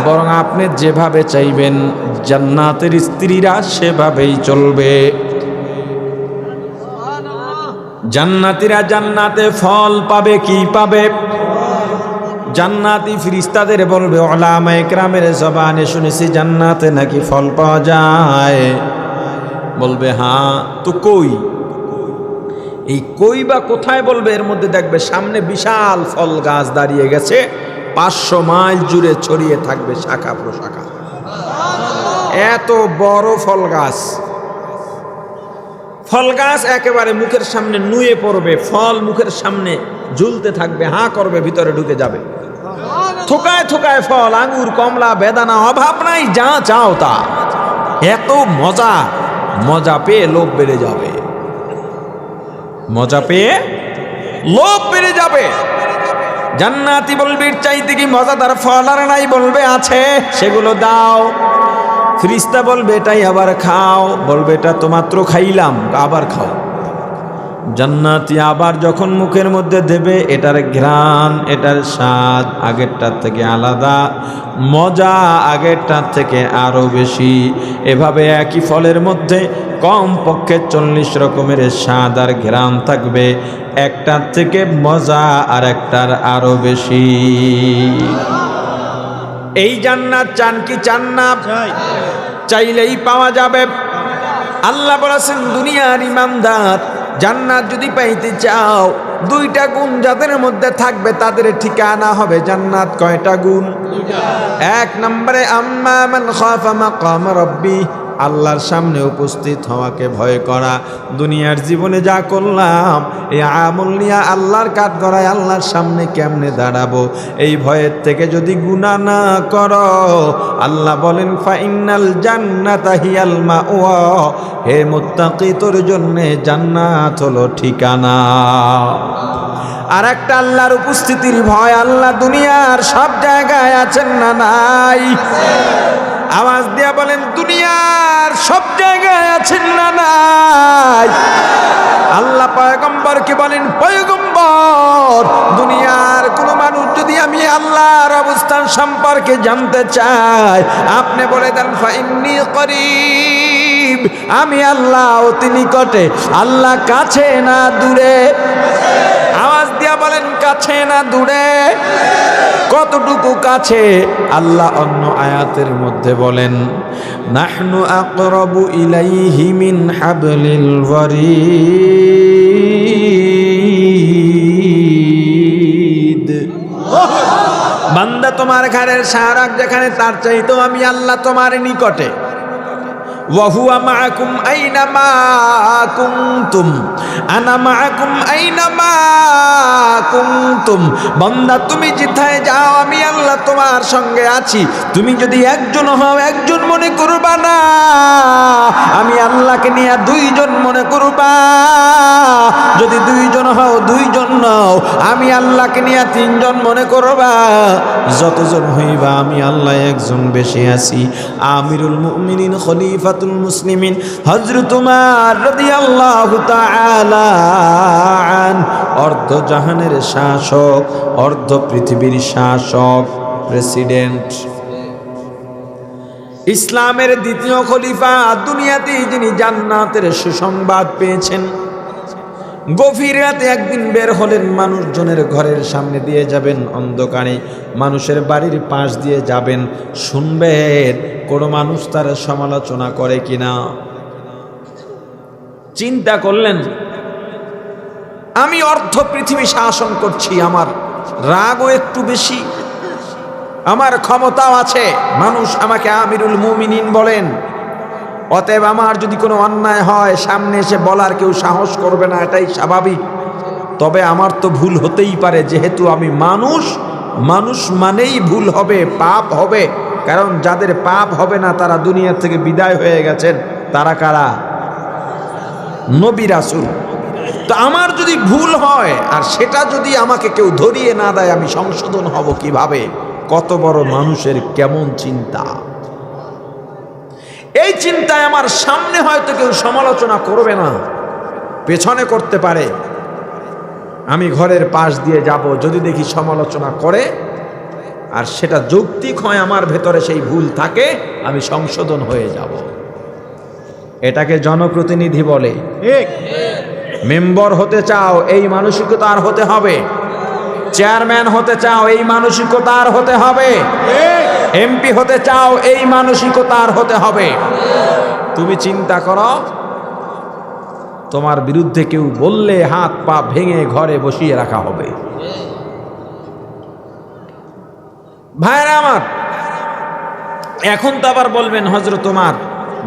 বরং আপনি যেভাবে চাইবেন জান্নাতের স্ত্রীরা সেভাবেই চলবে। জান্নাতীরা জান্নাতে ফল পাবে। কি পাবে? জান্নাতি ফেরেশতাদের বলবে, উলামায়ে কেরামের জবানে শুনেছি জান্নাতে নাকি ফল পাওয়া যায়। বলবে হ্যাঁ, তো কই? এই কই বা কোথায় বলবে, এর মধ্যে দেখবে সামনে বিশাল ফল গাছ দাঁড়িয়ে গেছে, 500 মাইল জুড়ে ছড়িয়ে থাকবে শাখা প্রশাখা। এত বড় ফল গাছ। ফল গাছ একেবারে মুখের সামনে নুয়ে পড়বে, ফল মুখের সামনে ঝুলতে থাকবে, হাঁ করবে, ভিতরে ঢুকে যাবে। থোকায় থোকায় ফল, আঙ্গুর, কমলা, বেদানা, অভাব নাই, যা চাও তা। এত মজা, মজা পেয়ে লোভ বেড়ে যাবে, মজা পেয়ে লোভ বেড়ে যাবে। জান্নাতি বলবে চাইতে কি মজাদার ফল আর নাই? বলবে আছে, সেগুলো দাও। ফেরেশতা বলবে এটাই আবার খাও। বলবে এটা তো মাত্র খাইলাম, আবার খাও। জান্নাতি আবার যখন মুখের মধ্যে দেবে, এটার ঘ্রাণ, এটার স্বাদ আগেরটার থেকে আলাদা, মজা আগেরটার থেকে আরো বেশি। এভাবে একই ফলের মধ্যে কমপক্ষে 40 রকমের স্বাদ আর ঘ্রাণ থাকবে, একটার থেকে মজা আর একটার আরো বেশি। এই জান্নাত চান কি চান না? চাইলেই পাওয়া যাবে। আল্লাহ বলেছেন, দুনিয়ার ইমানদার জান্নাত যদি পাইতে চাও, 2টা গুণ যাদের মধ্যে থাকবে তাদের ঠিকানা হবে জান্নাত। কয়টা গুণ? 1 নম্বরে আম্মা মান খাফা মাকাম রাব্বি, আল্লাহর সামনে উপস্থিত হওয়াকে ভয় করা। দুনিয়ার জীবনে যা করলাম এই আমল নিয়ে আল্লাহর কাঠ গড়ায় আল্লাহর সামনে কেমনে দাঁড়াবো, এই ভয়ের থেকে যদি গুনাহ না করো, আল্লাহ বলেন ফাইনাল জান্নাতা হিয়াল মাওয়া, হে মুত্তাকি তোর জন্য জান্নাত হলো ঠিকানা। আর একটা আল্লাহর উপস্থিতির ভয়। আল্লাহ দুনিয়ার সব জায়গায় আছেন না নাই? আওয়াজ দিয়া বলেন, দুনিয়ার সব জায়গায় আছেন না নাই? আল্লাহ পয়গম্বরকে বলেন, পয়গম্বর দুনিয়ার কোন মানুষ যদি আমি আল্লাহর অবস্থান সম্পর্কে জানতে চাই, আপনি বলে দেন ফাইন্নী করিব, আমি আল্লাহ অতি নিকটে। আল্লাহ কাছে না দূরে? আওয়াজ দিয়া বলেন, কাছে না দূরে? কতটুকু কাছে? আল্লাহ অন্য আয়াতের মধ্যে বলেন, নাহনু আকরাবু ইলাইহি মিন হাবলিল ওয়ারিদ। বান্দা তোমার ঘরের শাহরাগ যেখানে, তার চাইতেও আমি আল্লাহ তোমার নিকটে। ওয়াহুয়া মাআকুম আইনামা কুনতুম, আনা মাআকুম আইনামা কুনতুম। বান্দা তুমি যেথায় যাও আমি আল্লাহ তোমার সঙ্গে আছি। তুমি যদি একজন হও একজন মনে করবা না, আমি আল্লাহকে নিয়ে 2 জন মনে করবা। যদি 2 জন হও 2 জন নও, আমি আল্লাহকে নিয়ে 3 জন মনে করবা। যতজন হইবা আমি আল্লাহ একজন বেশি আছি। আমিরুল মুমিনিন খলিফাতুল মুসলিমিন হযরত উমর রাদিয়াল্লাহু তাআলা আন, অর্ধ জাহানের শাসক, অর্ধ পৃথিবীর শাসক, প্রেসিডেন্ট, ইসলামের দ্বিতীয় খলিফা, দুনিয়াতে যিনি জান্নাতের সুসংবাদ পেয়েছেন। গভীর রাতে একদিন বের হলেন, মানুষজনের ঘরের সামনে দিয়ে যাবেন, অন্ধকারে মানুষের বাড়ির পাশ দিয়ে যাবেন, শুনবেন কোনো মানুষ তার সমালোচনা করে কিনা। চিন্তা করলেন, আমি অর্ধ পৃথিবী শাসন করছি, আমার রাগও একটু বেশি, আমার ক্ষমতাও আছে, মানুষ আমাকে আমিরুল মুমিনিন বলেন, অতএব আমার যদি কোনো অন্যায় হয় সামনে এসে বলার কেউ সাহস করবে না, এটাই স্বাভাবিক। তবে আমার তো ভুল হতেই পারে, যেহেতু আমি মানুষ, মানুষ মানেই ভুল হবে, পাপ হবে, কারণ যাদের পাপ হবে না তারা দুনিয়া থেকে বিদায় হয়ে গেছেন। তারা কারা? নবী রাসূল। তো আমার যদি ভুল হয় আর সেটা যদি আমাকে কেউ ধরিয়ে না দেয়, আমি সংশোধন হব কিভাবে? কত বড় মানুষের কেমন চিন্তা! এই চিন্তায় আমার সামনে হয়তো কেউ সমালোচনা করবে না, পেছনে করতে পারে, আমি ঘরের পাশ দিয়ে যাব, যদি দেখি সমালোচনা করে আর সেটা যৌক্তিক হয়, আমার ভেতরে সেই ভুল থাকে, আমি সংশোধন হয়ে যাব। এটাকে জনপ্রতিনিধি বলে। মেম্বার হতে চাও, এই মানসিকতা আর হতে হবে। চেয়ারম্যান হতে চাও, এই মানসিকতা আর হতে হবে। এমপি হতে চাও, এই মানসিকতা আর হতে হবে। তুমি চিন্তা করো, তোমার বিরুদ্ধে কেউ বললে হাত পা ভেঙে ঘরে বসিয়ে রাখা হবে। ভাইরা আমার, এখন তো আবার বলবেন, হযরত ওমর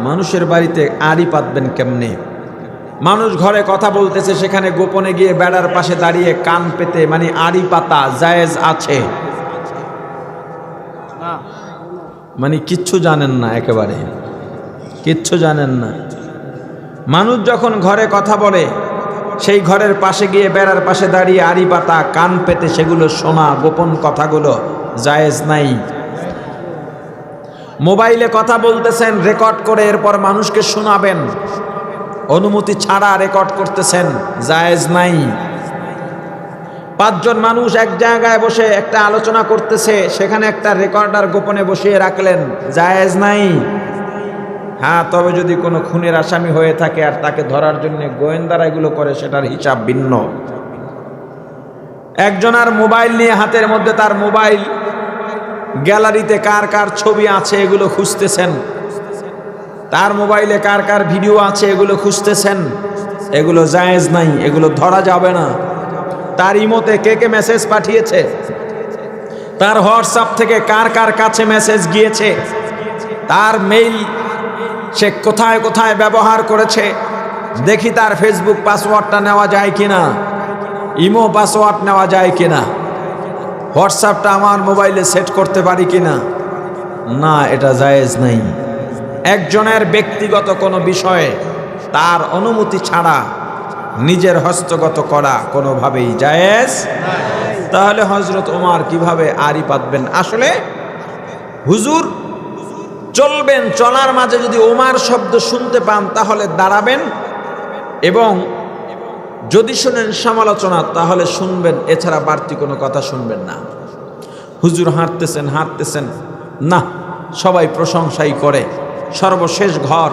মানুষের বাড়িতে আড়ি পাতবেন কেমনে? মানুষ ঘরে কথা বলতেছে, সেখানে গোপনে গিয়ে বেড়ার পাশে দাঁড়িয়ে কান পেতে, মানে আড়ি পাতা জায়েজ আছে? মানে কিচ্ছু জানেন না, একেবারে কিচ্ছু জানেন না। মানুষ যখন ঘরে কথা বলে, সেই ঘরের পাশে গিয়ে বেড়ার পাশে দাঁড়িয়ে আড়ি পাতা কান পেতে সেগুলো শোনা, গোপন কথাগুলো জায়েজ নাই। মোবাইলে কথা বলতেছেন, রেকর্ড করে এরপর মানুষকে শোনাবেন, অনুমতি ছাড়া রেকর্ড করতেছেন, জায়েজ নাই। পাঁচজন মানুষ এক জায়গায় বসে একটা আলোচনা করতেছে, সেখানে একটা রেকর্ডার গোপনে বসিয়ে রাখলেন, জায়েজ নাই। হ্যাঁ, তবে যদি কোনো খুনের আসামি হয়ে থাকে আর তাকে ধরার জন্য গোয়েন্দারা এগুলো করে, সেটার হিসাব ভিন্ন। একজনের মোবাইল নিয়ে হাতের মধ্যে, তার মোবাইল গ্যালারিতে কার কার ছবি আছে এগুলো খুঁজতেছেন, তার মোবাইলে কার কার ভিডিও আছে এগুলো খুঁজতেছেন, এগুলো জায়েজ নাই, এগুলো ধরা যাবে না। তার ইমোতে কে কে মেসেজ পাঠিয়েছে, তার হোয়াটসঅ্যাপ থেকে কার কার কাছে মেসেজ গিয়েছে, তার মেইল সে কোথায় কোথায় ব্যবহার করেছে, দেখি তার ফেসবুক পাসওয়ার্ডটা নেওয়া যায় কিনা, ইমো পাসওয়ার্ড নেওয়া যায় কিনা, হোয়াটসঅ্যাপটা আমার মোবাইলে সেট করতে পারি কিনা। না, এটা জায়েজ নাই। একজনের ব্যক্তিগত কোনো বিষয়ে তার অনুমতি ছাড়া নিজের হস্তগত করা কোনোভাবেই জায়েজ। তাহলে হযরত ওমর কিভাবে আড়ি পাতবেন? আসলে হুজুর চলবেন, চলার মাঝে যদি ওমর শব্দ শুনতে পান তাহলে দাঁড়াবেন, এবং যদি শুনেন সমালোচনা তাহলে শুনবেন, এছাড়া বাড়তি কোনো কথা শুনবেন না। হুজুর হাঁটতেছেন হাঁটতেছেন, না সবাই প্রশংসাই করে, সর্বশেষ ঘর,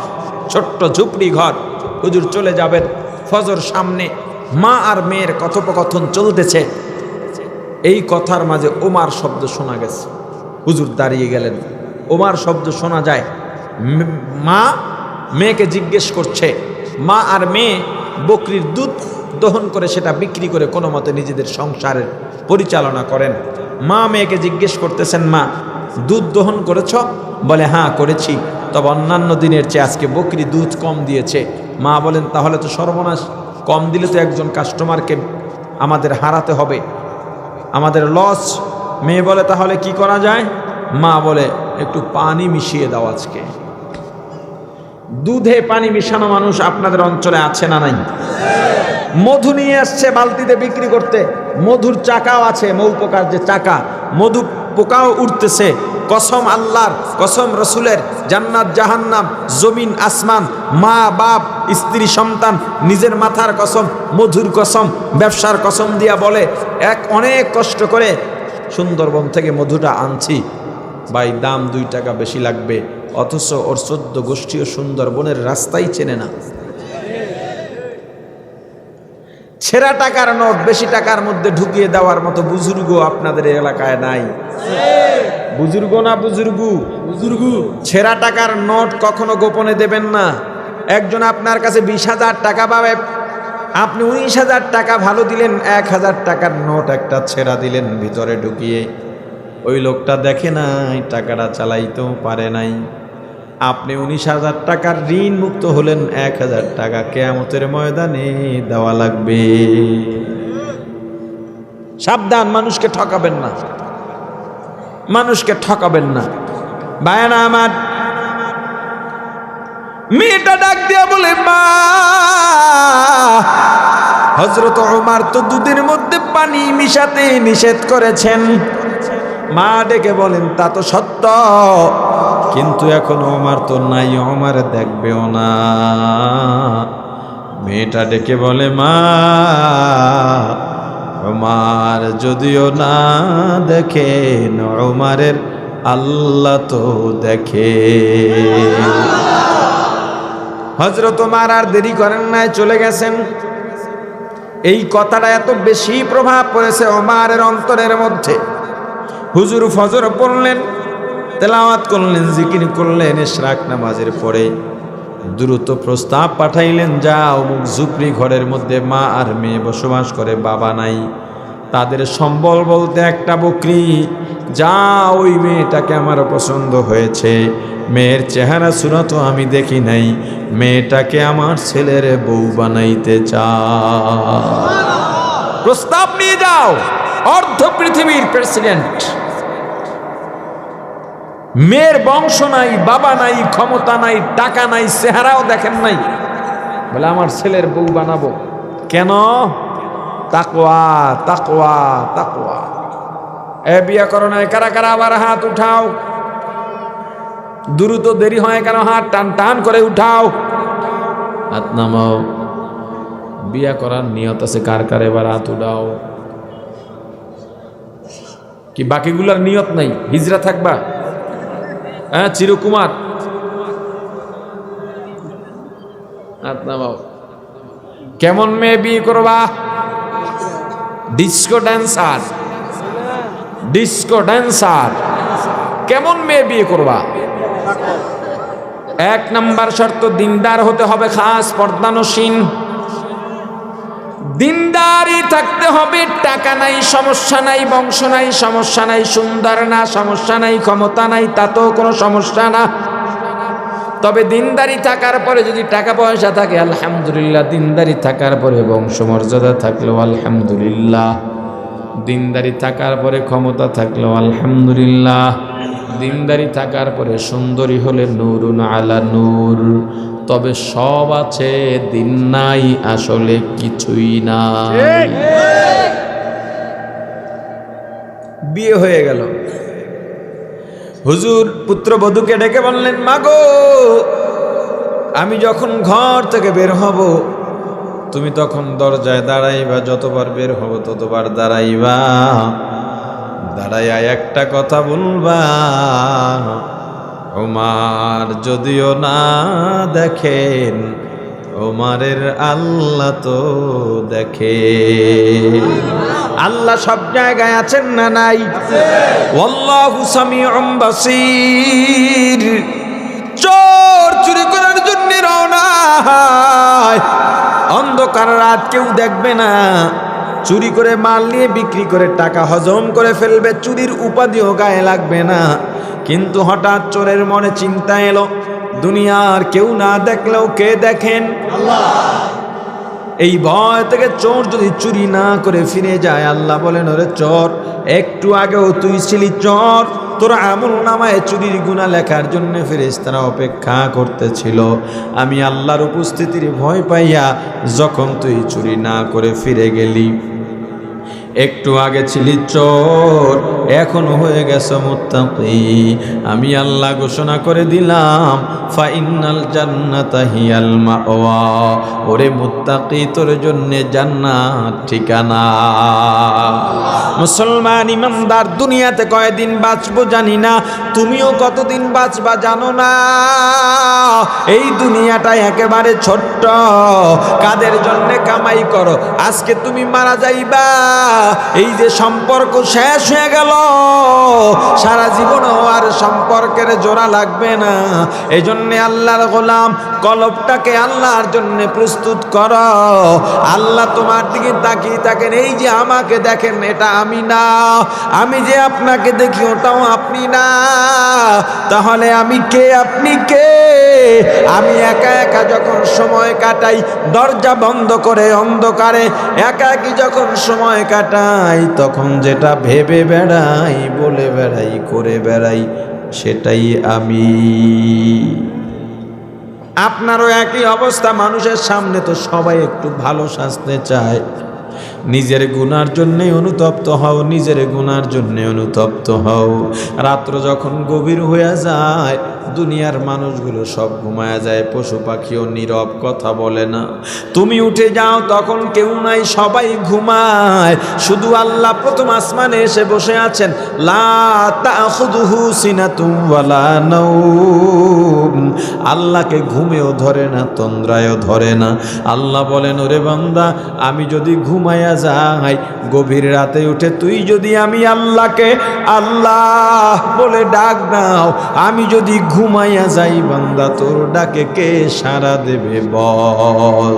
ছোট্ট ঝুপড়ি ঘর, হুজুর চলে যাবেন। ফজর সামনে, মা আর মেয়ের কথোপকথন চলতেছে, এই কথার মাঝে ওমর শব্দ শোনা গেছে। হুজুর দাঁড়িয়ে গেলেন, ওমর শব্দ শোনা যায়। মা মেয়েকে জিজ্ঞেস করছে, মা আর মেয়ে বকরির দুধ দহন করে সেটা বিক্রি করে কোনো মতে নিজেদের সংসারের পরিচালনা করেন। মা মেয়েকে জিজ্ঞেস করতেছেন, মা দুধ দহন করেছ? বলে হ্যাঁ করেছি, তবে অন্যান্য দিনের চেয়ে আজকে বকরি দুধ কম দিয়েছে। মা বলেন তাহলে তো সর্বনাশ, কম দিলে তো একজন কাস্টমারকে আমাদের হারাতে হবে, আমাদের লস। মেয়ে বলে তাহলে কি করা যায়? মা বলে একটু পানি মিশিয়ে দাও আজকে। দুধে পানি মিশানো মানুষ আপনাদের অঞ্চলে আছে না নাই? মধু নিয়ে আসছে বালতিতে বিক্রি করতে, মধুর চাকাও আছে, মৌপোকার যে চাকা, মধু পোকাও উঠতেছে। কসম আল্লাহর, কসম রসুলের, জান্নাত জাহান্নাম, জমিন আসমান, মা বাপ স্ত্রী সন্তান, নিজের মাথার কসম, মধুর কসম, ব্যবসার কসম দিয়া বলে অনেক কষ্ট করে সুন্দরবন থেকে মধুটা আনছি, ভাই দাম 2 টাকা বেশি লাগবে, অথচ ওর 14 গোষ্ঠীও সুন্দরবনের রাস্তাই চেনে না। ছেঁড়া টাকার নোট বেশি টাকার মধ্যে ঢুকিয়ে দেওয়ার মতো বুজুর্গ আপনাদের এলাকায় নাই। বুজুর্গ না বুজুর্গ? ছেঁড়া টাকার নোট কখনো গোপনে দেবেন না। একজন আপনার কাছে 20,000 টাকা পাবে, আপনি 19,000 টাকা ভালো দিলেন, 1,000 টাকার নোট একটা ছেঁড়া দিলেন ভিতরে ঢুকিয়ে। ওই লোকটা দেখে নাই, টাকাটা চালাইতেও পারে নাই। আপনি 19,000 টাকার ঋণ মুক্ত হলেন, 1,000 টাকা কিয়ামতের ময়দানে দেওয়া লাগবে। সাবধান, মানুষকে ঠকাবেন না, মানুষকে ঠকাবেন না। বায়ানা আমার মেয়েটা ডাক দিয়া বলে, মা, হযরত ওমর তো দুধের মধ্যে পানি মিশাতে নিষেধ করেছেন। মা ডেকে বলেন, তা তো সত্য, কিন্তু এখন ওমর তো নাই, ওমর দেখবেও না। মেয়েটা ডেকে বলে, মা, ওমর যদিও না দেখেন, ওমরের আল্লাহ তো দেখে। হযরত ওমর আর দেরি করেন নাই, চলে গেছেন। এই কথাটা এত বেশি প্রভাব পড়েছে ওমরের অন্তরের মধ্যে। হুজুর ফজর পড়লেন, তেলাওয়াত করলেন, জিকির করলেন, ইশরাক নামাজের পরে দ্রুত প্রস্তাব পাঠাইলেন, যা অমুক ঝুপড়ি ঘরের মধ্যে মা আর মেয়ে বসবাস করে, বাবা নাই, তাদের সম্বল বলতে একটা বকরি, যা ওই মেয়েটাকে আমার পছন্দ হয়েছে, মেয়ের চেহারা সুরত আমি দেখি নাই, মেয়েটাকে আমার ছেলের বউ বানাইতে চাই, প্রস্তাব নিয়ে যাও। অর্ধ পৃথিবীর প্রেসিডেন্ট, মেয়ের বংশ নাই, বাবা নাই, ক্ষমতা নাই, টাকা নাই, চেহারাও দেখেন নাই, বলে আমার ছেলের বউ বানাবো। কেন? তাকওয়া, তাকওয়া, তাকওয়া। এ বিয়ে করো নাই কারা কারা, আবার হাত উঠাও। দ্রুত দেরি হয় কেন? হাত টান টান করে উঠাও, হাত নামাও। বিয়া করার নিয়ত আছে কার কার? এবার হাত উঠাও। কি বাকিগুলার নিয়ত নাই? হিজরা থাকবা? হ্যাঁ, চিরকুমার, হাত নামাও। কেমন মেয়ে বিয়ে করবা? Disco dancer, disco dancer. কেমন মেয়ে বিয়ে করবা? 1 নাম্বার শর্ত, দিনদার হতে হবে, খাস পর্দানসীন। দিনদারি থাকতে হবে। টাকা নাই সমস্যা নাই, বংশ নাই সমস্যা নাই, সুন্দর না সমস্যা নাই, ক্ষমতা নাই তাতেও কোনো সমস্যা না। তবে দিনদারি থাকার পরে যদি টাকা পয়সা থাকে আলহামদুলিল্লাহ, দিনদারি থাকার পরে বংশমর্যাদা থাকলেও আলহামদুলিল্লাহ, দিনদারি থাকার পরে ক্ষমতা থাকলেও আলহামদুলিল্লাহ, দিনদারি থাকার পরে সুন্দরী হলে নূরুন আলা নূর। তবে সব আছে, দিন নাই, আসলে কিছুই নাই। বিয়ে হয়ে গেল। হুজুর পুত্রবধূকে ডেকে বললেন, মাগো, আমি যখন ঘর থেকে বের হব তুমি তখন দরজায় দাঁড়াইবা, যতবার বের হব ততবার দাঁড়াইবা, দাঁড়াইয়া একটা কথা বলবা, ওমর যদিও না দেখেন, ওমরের আল্লাহ তো দেখে। আল্লাহ সব জায়গায় আছেন না নাই? ওয়াল্লাহু সামিউম বাসীর। চোর চুরি করার জন্য রওনা হয়, অন্ধকার রাত, কেউ দেখবে না, চুরি করে মাল নিয়ে বিক্রি করে টাকা হজম করে ফেলবে, চুরির উপাধিও গায়ে লাগবে না। কিন্তু হঠাৎ চোরের মনে চিন্তা এলো, দুনিয়ার কেউ না দেখলেও কে দেখেন? আল্লাহ। এই ভয় থেকে চোর যদি চুরি না করে ফিরে যায়, আল্লাহ বলেন, ওরে চোর, একটু আগেও তুই ছিলি চোর, তোর আমলনামায় চুরির গুনাহ লেখার জন্য ফেরেশতারা অপেক্ষা করতেছিল। আমি আল্লাহর উপস্থিতির ভয় পাইয়া যখন তুই চুরি না করে ফিরে গেলি, একটু আগে ছিলি চোর, এখনো হয়ে গেছো মুত্তাকি। আমি আল্লাহ ঘোষণা করে দিলাম ফাইনাল জান্নাতা হিয়াল মাওয়া, ওরে মুত্তাকি তোর জন্য জান্নাত ঠিকানা। মুসলমান ইমানদার, দুনিয়াতে কয়দিন বাঁচবো জানি না, তুমিও কতদিন বাঁচবা জানো না। এই দুনিয়াটা একেবারে ছোট্ট, কাদের জন্য কামাই করো? আজকে তুমি মারা যাইবা, এই যে সম্পর্ক শেষ হয়ে গেল, সারা জীবনও আর সম্পর্কের জোড়া লাগবে না। এই জন্যে আল্লাহর গোলাম, কলবটাকে আল্লাহর জন্য প্রস্তুত করো। আল্লাহ তোমার দিকে তাকিয়ে থাকেন, এই যে আমাকে দেখেন এটা আমি না, আমি যে আপনাকে দেখি ওটাও আপনি না, তাহলে আমি কে, আপনি কে? আমি একা একা যখন সময় কাটাই, দরজা বন্ধ করে অন্ধকারে একাকী যখন সময় কাটাই, তখন যেটা ভেবে বেড়াই, বলে বেড়াই, করে বেড়াই, সেটাই আমি। আপনারও একই অবস্থা। মানুষের সামনে তো সবাই একটু ভালো সাজতে চায়। নিজের গুনার জন্যে অনুতপ্ত হও, নিজের গুনার জন্যে অনুতপ্ত হও। রাত্র যখন গভীর হয়ে যায়, দুনিয়ার মানুষগুলো সব ঘুমায়া যায়, পশু পাখিও নীরব, কথা বলে না। তুমি উঠে যাও, তখন কেউ নাই, সবাই ঘুমায়। শুধু আল্লাহ প্রথম আসমানে এসে বসে আছেন। লা তাখুযুহু সিনাতুম ওয়ালা নাওম, আল্লাহকে ঘুমেও ধরে না, তন্দ্রায়ও ধরে না। আল্লাহ বলেন, ওরে বান্দা, আমি যদি ঘুমায়া যাই, গভীর রাতে উঠে তুই যদি আমি আল্লাহকে আল্লাহ বলে ডাক দাও, আমি যদি ঘুমাইয়া যাই, বান্দা তোর ডাকে কে সাড়া দেবে বল?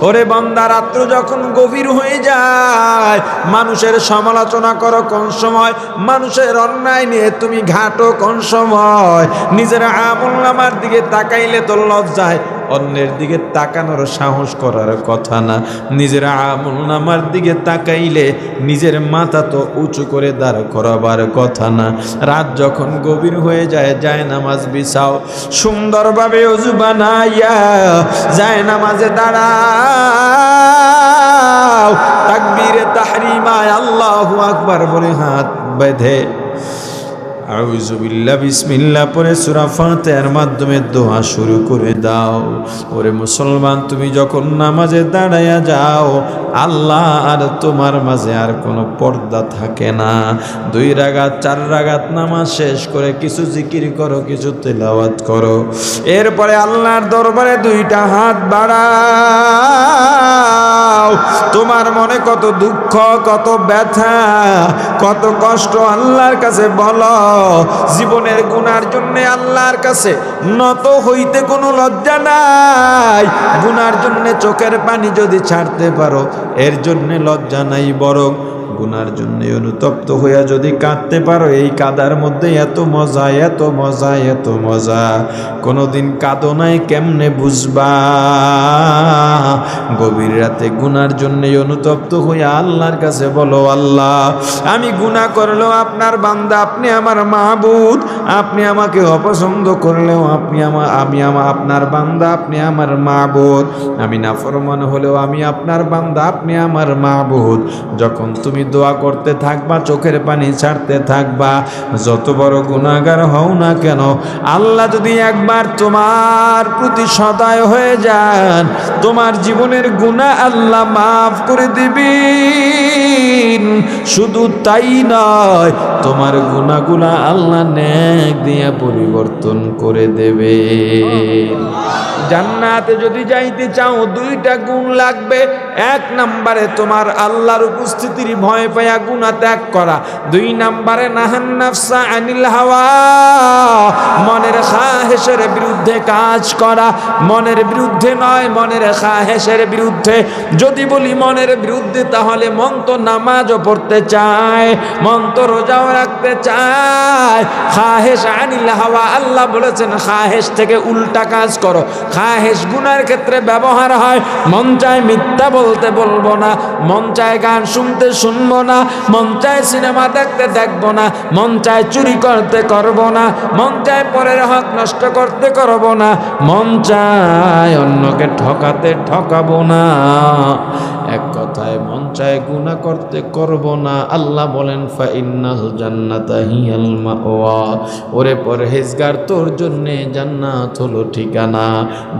ওরে বান্দা, রাত্র যখন গভীর হয়ে যায়, মানুষের সমালোচনা করো কোন সময়? মানুষের অন্যায় নিয়ে তুমি ঘাটো কোন সময়? নিজের আমলনামার দিকে তাকাইলে তো লজ্জায়, অন্যের দিকে তাকানোর সাহস করার কথা না। নিজের আমলনামার দিকে তাকাইলে নিজের মাথা তো উঁচু করে দাঁড় করাবার কথা না। রাত যখন গভীর হয়ে যায়, নামাজ বিছাও, সুন্দরভাবে ওযু বানাইয়া নামাজে দাঁড়াও, তাকবীরে তাহরিমায় আল্লাহু আকবার বলে হাত বেঁধে আউযু বিল্লাহ বিসমিল্লাহ পরে সূরা ফাতিহার মাধ্যমে দোয়া শুরু করে দাও। ওরে মুসলমান, তুমি যখন নামাজে দাঁড়ায়া যাও, আল্লাহ আর তোমার মাঝে আর কোনো পর্দা থাকে না। 2 রাকাত 4 রাকাত নামাজ শেষ করে কিছু জিকির করো, কিছু তেলাওয়াত করো, এরপরে আল্লাহর দরবারে 2টা হাত বাড়াও। তোমার মনে কত দুঃখ, কত ব্যথা, কত কষ্ট আল্লাহর কাছে বলো। জীবনের গুনার জন্য আল্লাহর কাছে নত হইতে কোনো লজ্জা নাই। গুনার জন্য চোখের পানি যদি ছাড়তে পারো, এর জন্য লজ্জা নাই, বরং গুনার জন্য অনুতপ্ত হইয়া যদি কাঁদতে পারো, এই কাদার মধ্যে এত মজা, এত মজা, এত মজা। কোনোদিন কাঁদো নাই, কেমনে বুঝবা? গভীর রাতে গুনার জন্য অনুতপ্ত হইয়া আল্লাহর কাছে বলো, আল্লাহ আমি গুনাহ করলেও আপনার বান্দা, আপনি আমার মাহবুদ। আপনি আমাকে অপছন্দ করলেও আমি আপনার বান্দা, আপনি আমার মাহবুদ। আমি নাফরমান হলেও আমি আপনার বান্দা, আপনি আমার মাহবুদ। যখন তুমি দোয়া করতে থাকবা, চোখের পানি ছাড়তে থাকবা, যত বড় গুনাহগার হও না কেন, আল্লাহ যদি একবার তোমার প্রতি সদয় হয়ে যান, তোমার জীবনের গুনাহ আল্লাহ মাফ করে দিবেন। শুধু তাই নয়, তোমার গুনাহগুলা আল্লাহ নেক দিয়া পরিবর্তন করে দেবে। জান্নাতে যদি যাইতে চাও, 2টা গুণ লাগবে। 1 নম্বরে তোমার আল্লাহর উপস্থিতির ভয় পায়া গুনাহ ত্যাগ করা। 2 নম্বরে নাহান নাফসা আনিল হাওয়া, মনের খাহেশের বিরুদ্ধে কাজ করা। মনের বিরুদ্ধে নয়, মনের খাহেশের বিরুদ্ধে। যদি বলি মনের বিরুদ্ধে, তাহলে মন তো নামাজও পড়তে চায়, মন তো রোজাও রাখতে চায়। খাহেশ আনিল হাওয়া, আল্লাহ বলেছেন খাহেশ থেকে উল্টা কাজ করো। খাহেশ গুনার ক্ষেত্রে ব্যবহার হয়। মন চায় মিথ্যা বলতে বলবো না, মন চায় গান শুনতে শুনবো না, মন চায় সিনেমা দেখতে দেখবো না, মন চায় চুরি করতে করবো না, মন চায় পরের হক নষ্ট করতে করবো না, মন চায় অন্যকে ঠকাতে ঠকাবো না। এক কথায় মন চায় গুনাহ করতে করব না, আল্লাহ বলেন ফাইন্নাল জান্নাতা হিয়াল মাওয়া, ওরে পরহেজগার তোর জন্যে জান্নাত হলো ঠিকানা।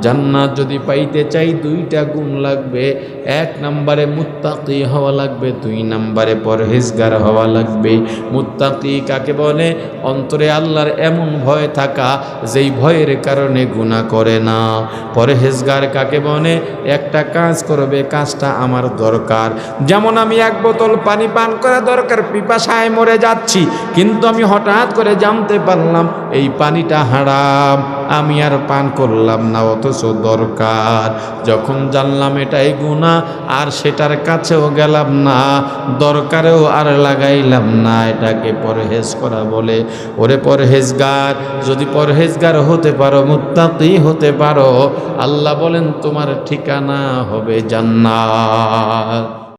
জান্নাত যদি পাইতে চাই দুইটা গুণ লাগবে, এক নম্বরে মুত্তাকি হওয়া লাগবে, দুই নম্বরে পরহেজগার হওয়া লাগবে। মুত্তাকি কাকে বলে? অন্তরে আল্লাহর এমন ভয় থাকা যেই ভয়ের কারণে গুনাহ করে না। পরহেজগার কাকে বলে? একটা কাজ করবে, কাজটা আমার দরকার, যেমন আমি এক বোতল পানি পান করা দরকার, পিপাসায় মরে যাচ্ছি, কিন্তু আমি হঠাৎ করে জানতে পারলাম এই পানিটা হারাম, আমি আর পান করলাম না, অথচ দরকার। যখন জানলাম এটাই গুনাহ আর সেটার কাছেও গেলাম না, দরকারেও আর লাগাইলাম না, এটাকে পরহেজ করা বলে। ওরে পরহেজগার, যদি পরহেজগার হতে পারো, মুত্তাকি হতে পারো, আল্লাহ বলেন তোমার ঠিকানা হবে জান্নাত।